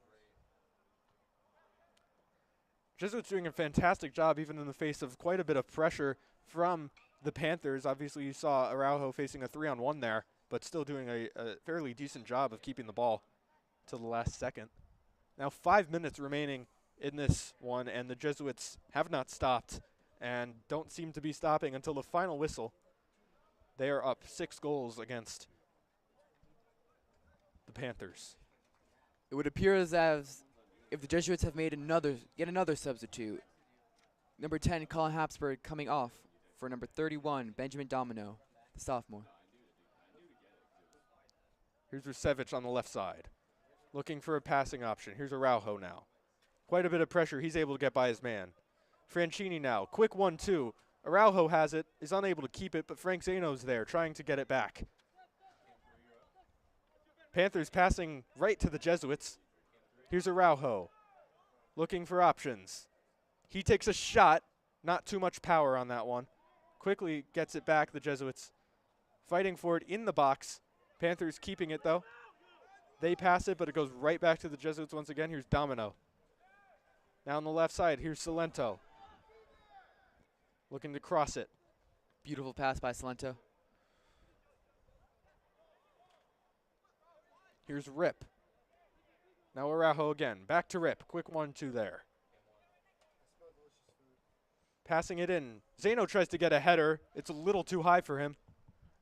[SPEAKER 1] Jesuits doing a fantastic job even in the face of quite a bit of pressure from the Panthers. Obviously you saw Araujo facing a 3-on-1 there, but still doing a fairly decent job of keeping the ball to the last second. Now 5 minutes remaining in this one, and the Jesuits have not stopped and don't seem to be stopping until the final whistle. They are up 6 goals against the Panthers.
[SPEAKER 2] It would appear as if the Jesuits have made yet another substitute. Number 10, Colin Hapsburg, coming off for number 31, Benjamin Domino, the sophomore.
[SPEAKER 1] Here's Rusevich on the left side, looking for a passing option. Here's Araujo now. Quite a bit of pressure. He's able to get by his man. Franchini now, quick 1-2. Araujo has it, is unable to keep it, but Frank Zano's there, trying to get it back. Panthers passing right to the Jesuits. Here's Araujo, looking for options. He takes a shot, not too much power on that one. Quickly gets it back, the Jesuits fighting for it in the box. Panthers keeping it though. They pass it, but it goes right back to the Jesuits once again. Here's Domino. Now on the left side, here's Salento. Looking to cross it.
[SPEAKER 2] Beautiful pass by Salento.
[SPEAKER 1] Here's Rip. Now Araujo again. Back to Rip. Quick 1-2 there. Passing it in. Zano tries to get a header. It's a little too high for him.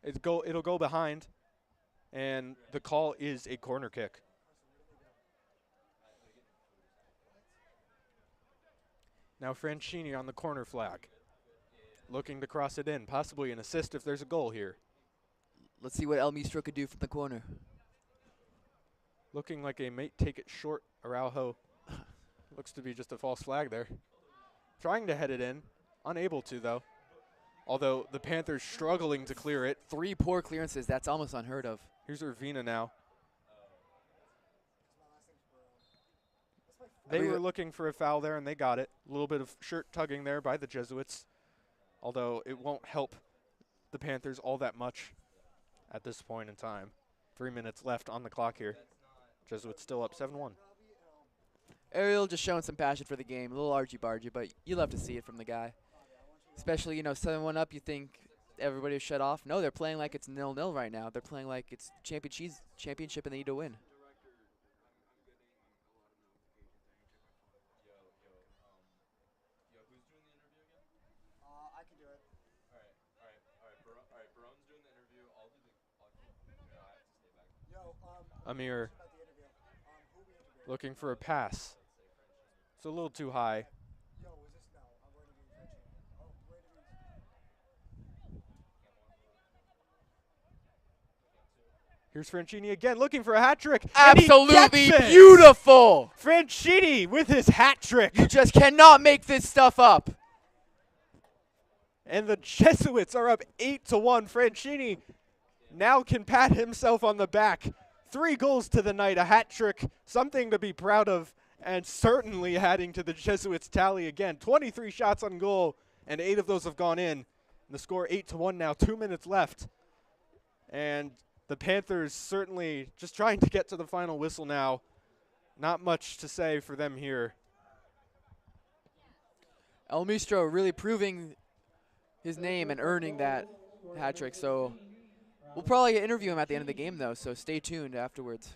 [SPEAKER 1] It'll go behind. And the call is a corner kick. Now Franchini on the corner flag. Looking to cross it in. Possibly an assist if there's a goal here.
[SPEAKER 2] Let's see what El Mistro could do from the corner.
[SPEAKER 1] Looking like a mate take it short. Araujo looks to be just a false flag there. Trying to head it in. Unable to, though. Although the Panthers struggling to clear it.
[SPEAKER 2] 3 poor clearances. That's almost unheard of.
[SPEAKER 1] Here's Urbina now. They were looking for a foul there, and they got it. A little bit of shirt tugging there by the Jesuits. Although it won't help the Panthers all that much at this point in time. 3 minutes left on the clock here. Jesuits still up 7-1.
[SPEAKER 2] Ariel just showing some passion for the game. A little argy-bargy, but you love to see it from the guy. Especially, 7-1 up, you think everybody will shut off. No, they're playing like it's 0-0 right now. They're playing like it's championship and they need to win.
[SPEAKER 1] Amir looking for a pass. It's a little too high. Here's Franchini again, looking for a hat trick.
[SPEAKER 2] Absolutely beautiful.
[SPEAKER 1] Franchini with his hat trick.
[SPEAKER 2] You just cannot make this stuff up.
[SPEAKER 1] And the Jesuits are up 8-1. Franchini now can pat himself on the back. 3 goals to the night, a hat trick, something to be proud of, and certainly adding to the Jesuits' tally again. 23 shots on goal, and 8 of those have gone in. And the score 8-1 now, 2 minutes left. And the Panthers certainly just trying to get to the final whistle now. Not much to say for them here.
[SPEAKER 2] El Mistro really proving his name and earning that hat trick, so we'll probably interview him at the end of the game, though, so stay tuned afterwards.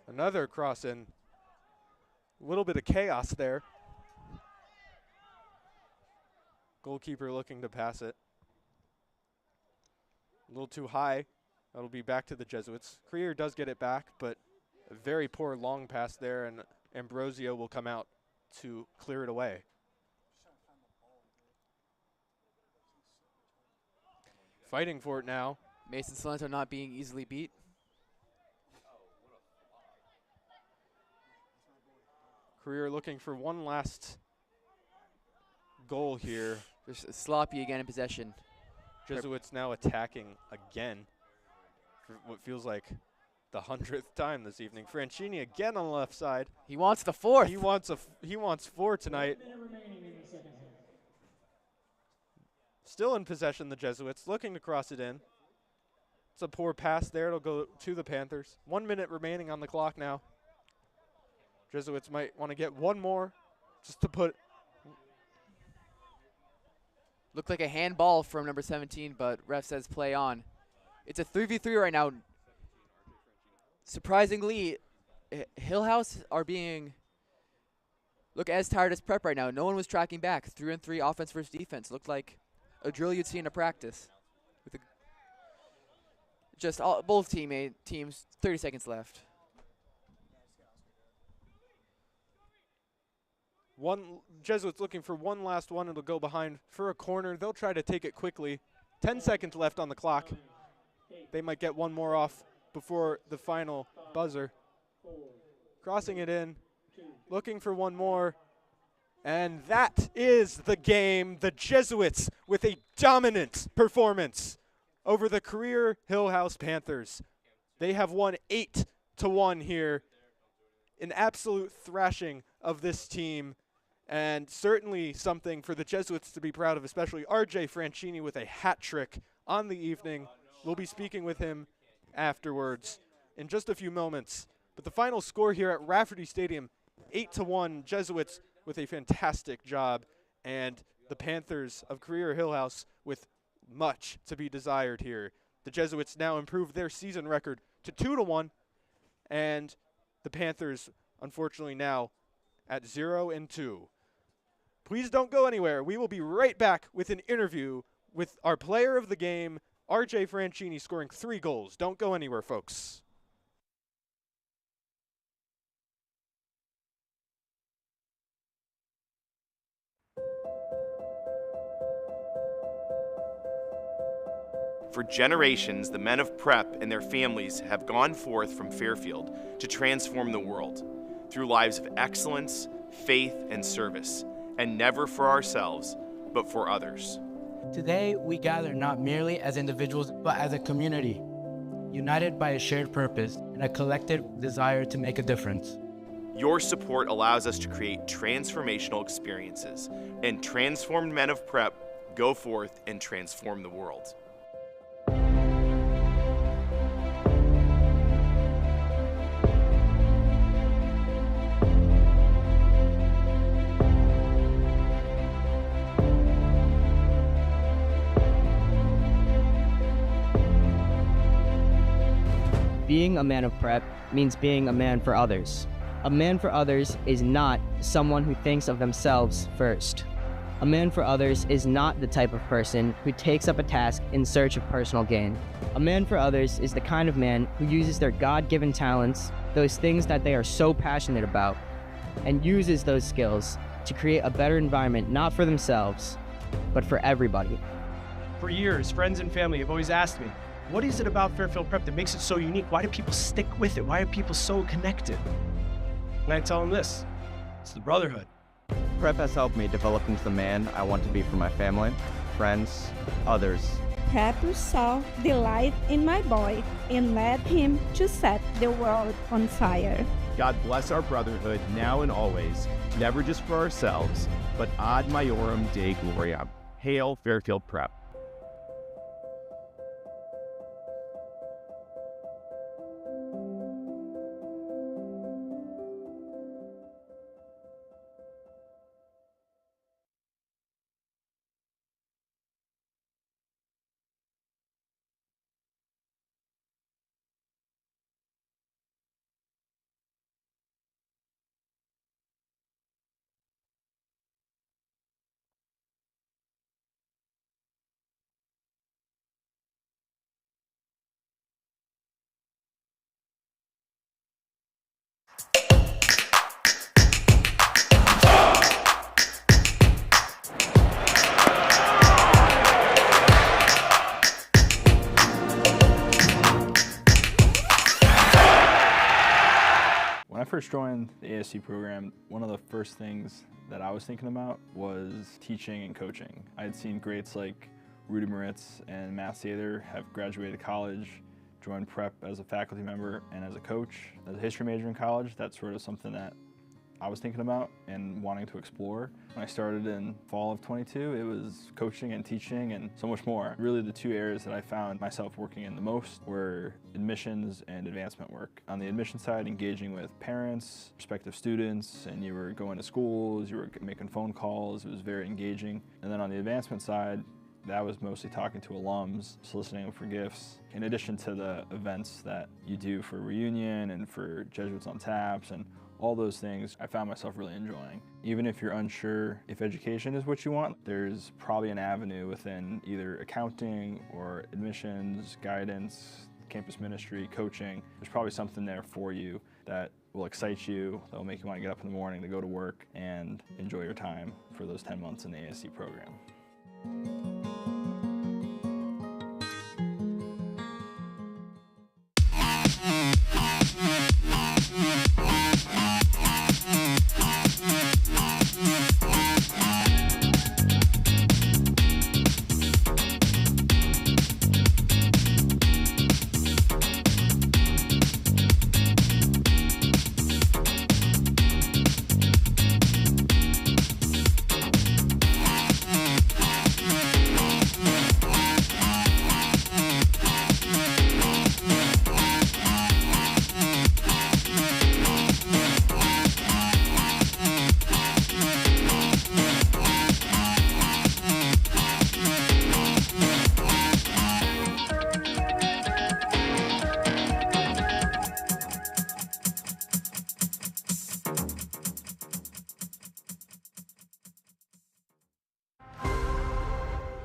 [SPEAKER 1] Another cross in. A little bit of chaos there. Goalkeeper looking to pass it. A little too high. That'll be back to the Jesuits. Creer does get it back, but a very poor long pass there, and Ambrosio will come out to clear it away. Fighting for it now.
[SPEAKER 2] Mason Salento not being easily beat.
[SPEAKER 1] Career looking for one last goal here.
[SPEAKER 2] Just sloppy again in possession.
[SPEAKER 1] Jesuits now attacking again for what feels like the 100th time this evening. Franchini again on the left side.
[SPEAKER 2] He wants the 4th.
[SPEAKER 1] He wants 4 tonight. Still in possession, the Jesuits looking to cross it in. It's a poor pass there. It'll go to the Panthers. 1 minute remaining on the clock now. Jesuits might want to get one more just to put.
[SPEAKER 2] Looked like a handball from number 17, but ref says play on. It's a 3v3 right now. Surprisingly, Hillhouse are being look as tired as Prep right now. No one was tracking back. 3-on-3 offense versus defense. Looked like a drill you'd see in a practice. With both teams, 30 seconds left.
[SPEAKER 1] Jesuits looking for one last one. It'll go behind for a corner. They'll try to take it quickly. 10 seconds left on the clock. They might get one more off before the final buzzer. Crossing it in, looking for one more. And that is the game. The Jesuits with a dominant performance over the Career-Hillhouse Panthers. They have won 8-1 here. An absolute thrashing of this team, and certainly something for the Jesuits to be proud of, especially RJ Franchini with a hat trick on the evening. We'll be speaking with him afterwards in just a few moments. But the final score here at Rafferty Stadium, 8-1, Jesuits with a fantastic job, and the Panthers of Career-Hillhouse with much to be desired here. The Jesuits now improved their season record to 2-1, and the Panthers, unfortunately, now at 0-2. Please don't go anywhere. We will be right back with an interview with our player of the game, RJ Franchini, scoring 3 goals. Don't go anywhere, folks.
[SPEAKER 5] For generations, the men of Prep and their families have gone forth from Fairfield to transform the world through lives of excellence, faith, and service, and never for ourselves, but for others.
[SPEAKER 21] Today, we gather not merely as individuals, but as a community, united by a shared purpose and a collective desire to make a difference.
[SPEAKER 5] Your support allows us to create transformational experiences, and transformed men of Prep go forth and transform the world.
[SPEAKER 22] Being a man of Prep means being a man for others. A man for others is not someone who thinks of themselves first. A man for others is not the type of person who takes up a task in search of personal gain. A man for others is the kind of man who uses their God-given talents, those things that they are so passionate about, and uses those skills to create a better environment not for themselves, but for everybody.
[SPEAKER 23] For years, friends and family have always asked me, what is it about Fairfield Prep that makes it so unique? Why do people stick with it? Why are people so connected? And I tell them this, it's the brotherhood.
[SPEAKER 9] Prep has helped me develop into the man I want to be for my family, friends, others.
[SPEAKER 24] Prep saw the light in my boy and led him to set the world on fire.
[SPEAKER 25] God bless our brotherhood now and always, never just for ourselves, but ad majorem Dei gloriam. Hail Fairfield Prep.
[SPEAKER 4] When I first joined the ASC program, one of the first things that I was thinking about was teaching and coaching. I had seen greats like Rudy Moritz and Matt Sather have graduated college, joined Prep as a faculty member and as a coach. As a history major in college, that's sort of something that I was thinking about and wanting to explore. When I started in fall of 22, it was coaching and teaching and so much more. Really the two areas that I found myself working in the most were admissions and advancement work. On the admission side, engaging with parents, prospective students, and you were going to schools, you were making phone calls, it was very engaging. And then on the advancement side, that was mostly talking to alums, soliciting them for gifts, in addition to the events that you do for reunion and for Jesuits on Taps and all those things I found myself really enjoying. Even if you're unsure if education is what you want, there's probably an avenue within either accounting or admissions, guidance, campus ministry, coaching. There's probably something there for you that will excite you, that will make you want to get up in the morning to go to work and enjoy your time for those 10 months in the ASC program.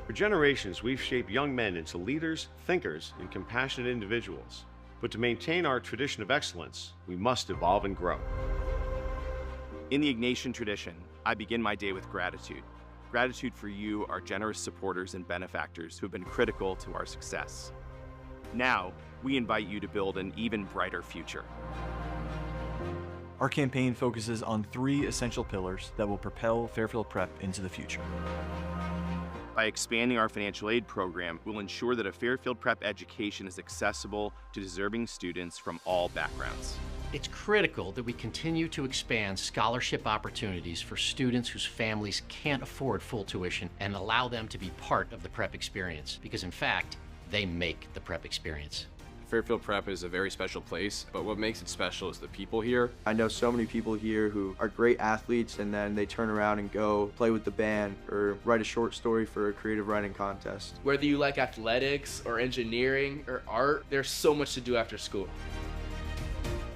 [SPEAKER 6] For generations, we've shaped young men into leaders, thinkers, and compassionate individuals. But to maintain our tradition of excellence, we must evolve and grow.
[SPEAKER 5] In the Ignatian tradition, I begin my day with gratitude. Gratitude for you, our generous supporters and benefactors who have been critical to our success. Now, we invite you to build an even brighter future.
[SPEAKER 11] Our campaign focuses on 3 essential pillars that will propel Fairfield Prep into the future.
[SPEAKER 5] By expanding our financial aid program, we'll ensure that a Fairfield Prep education is accessible to deserving students from all backgrounds.
[SPEAKER 7] It's critical that we continue to expand scholarship opportunities for students whose families can't afford full tuition and allow them to be part of the prep experience, because in fact, they make the prep experience.
[SPEAKER 8] Fairfield Prep is a very special place, but what makes it special is the people here.
[SPEAKER 9] I know so many people here who are great athletes and then they turn around and go play with the band or write a short story for a creative writing contest.
[SPEAKER 10] Whether you like athletics or engineering or art, there's so much to do after school.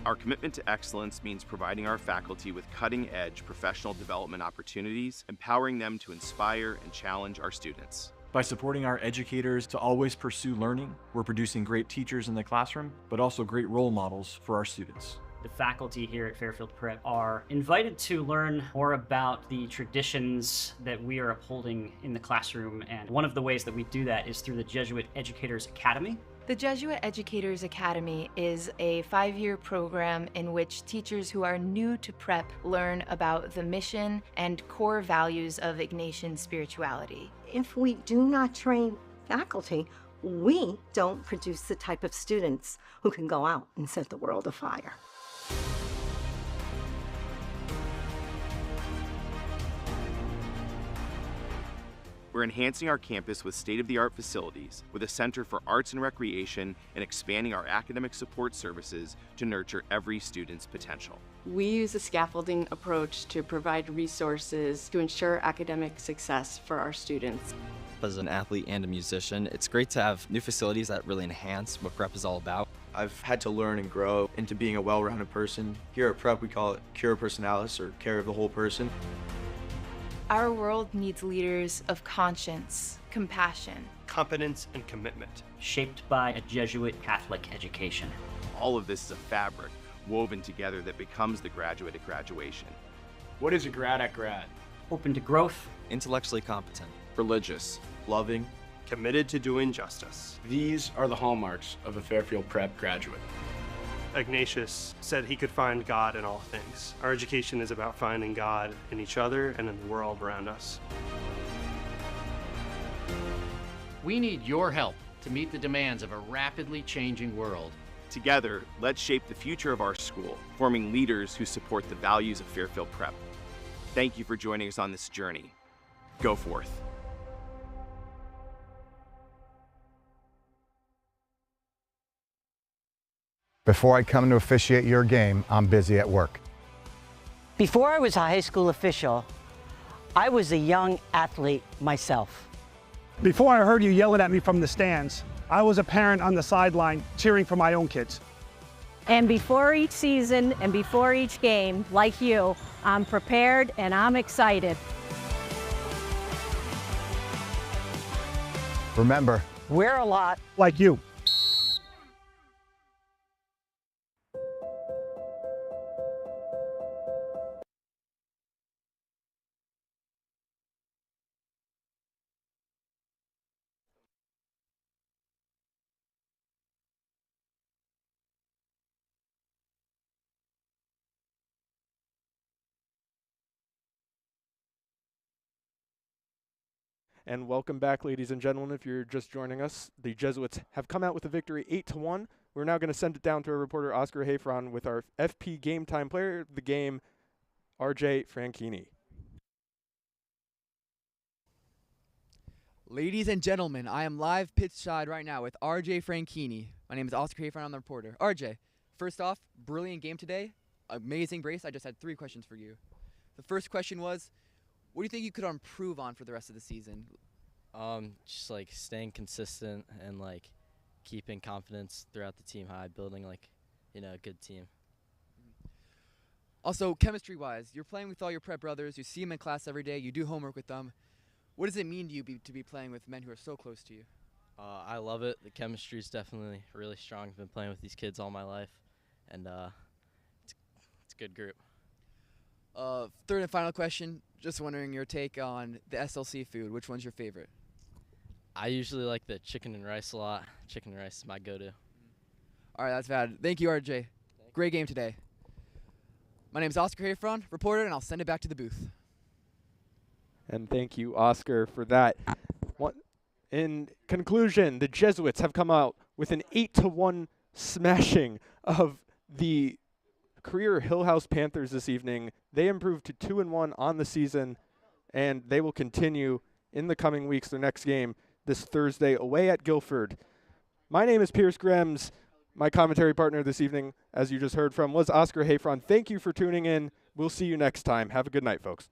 [SPEAKER 5] Our commitment to excellence means providing our faculty with cutting-edge professional development opportunities, empowering them to inspire and challenge our students.
[SPEAKER 11] By supporting our educators to always pursue learning, we're producing great teachers in the classroom, but also great role models for our students.
[SPEAKER 12] The faculty here at Fairfield Prep are invited to learn more about the traditions that we are upholding in the classroom, and one of the ways that we do that is through the Jesuit Educators Academy.
[SPEAKER 13] The Jesuit Educators Academy is a 5-year program in which teachers who are new to prep learn about the mission and core values of Ignatian spirituality.
[SPEAKER 14] If we do not train faculty, we don't produce the type of students who can go out and set the world afire.
[SPEAKER 5] We're enhancing our campus with state-of-the-art facilities, with a center for arts and recreation, and expanding our academic support services to nurture every student's potential.
[SPEAKER 26] We use a scaffolding approach to provide resources to ensure academic success for our students.
[SPEAKER 15] As an athlete and a musician, it's great to have new facilities that really enhance what prep is all about.
[SPEAKER 9] I've had to learn and grow into being a well-rounded person. Here at Prep, we call it Cura Personalis, or care of the whole person.
[SPEAKER 13] Our world needs leaders of conscience, compassion,
[SPEAKER 16] competence, and commitment.
[SPEAKER 12] Shaped by a Jesuit Catholic education.
[SPEAKER 5] All of this is a fabric woven together that becomes the graduate at graduation.
[SPEAKER 23] What is a grad at grad?
[SPEAKER 12] Open to growth.
[SPEAKER 15] Intellectually competent.
[SPEAKER 8] Religious.
[SPEAKER 9] Loving.
[SPEAKER 16] Committed to doing justice.
[SPEAKER 23] These are the hallmarks of a Fairfield Prep graduate.
[SPEAKER 16] Ignatius said he could find God in all things. Our education is about finding God in each other and in the world around us.
[SPEAKER 7] We need your help to meet the demands of a rapidly changing world.
[SPEAKER 5] Together, let's shape the future of our school, forming leaders who support the values of Fairfield Prep. Thank you for joining us on this journey. Go forth.
[SPEAKER 2] Before I come to officiate your game, I'm busy at work.
[SPEAKER 3] Before I was a high school official, I was a young athlete myself.
[SPEAKER 23] Before I heard you yelling at me from the stands, I was a parent on the sideline cheering for my own kids.
[SPEAKER 24] And before each season and before each game, like you, I'm prepared and I'm excited.
[SPEAKER 2] Remember,
[SPEAKER 3] we're a lot
[SPEAKER 23] like you.
[SPEAKER 1] And welcome back, ladies and gentlemen. If you're just joining us, the Jesuits have come out with a victory 8-1. We're now going to send it down to our reporter, Oscar Hayfron, with our FP Game Time player of the game, RJ Franchini.
[SPEAKER 17] Ladies and gentlemen, I am live pitchside right now with RJ Franchini. My name is Oscar Hayfron. I'm the reporter. RJ, first off, brilliant game today. Amazing brace. I just had 3 questions for you. The first question was, what do you think you could improve on for the rest of the season?
[SPEAKER 15] Just like staying consistent and like keeping confidence throughout the team high, building like, a good team.
[SPEAKER 17] Also, chemistry-wise, you're playing with all your prep brothers. You see them in class every day. You do homework with them. What does it mean to you to be playing with men who are so close to you?
[SPEAKER 15] I love it. The chemistry is definitely really strong. I've been playing with these kids all my life, and it's a good group.
[SPEAKER 17] Third and final question, just wondering your take on the SLC food. Which one's your favorite?
[SPEAKER 15] I usually like the chicken and rice a lot. Chicken and rice is my go-to.
[SPEAKER 17] All right, that's bad. Thank you, RJ. Great game today. My name is Oscar Hayfron, reporter, and I'll send it back to the booth.
[SPEAKER 1] And thank you, Oscar, for that. In conclusion, the Jesuits have come out with an 8-1 smashing of the Career-Hillhouse Panthers this evening. They improved to 2-1 on the season, and they will continue in the coming weeks. Their next game this Thursday away at Guilford. My name is Pierce Grems. My commentary partner this evening, as you just heard from, was Oscar Hayfron. Thank you for tuning in. We'll see you next time. Have a good night, folks.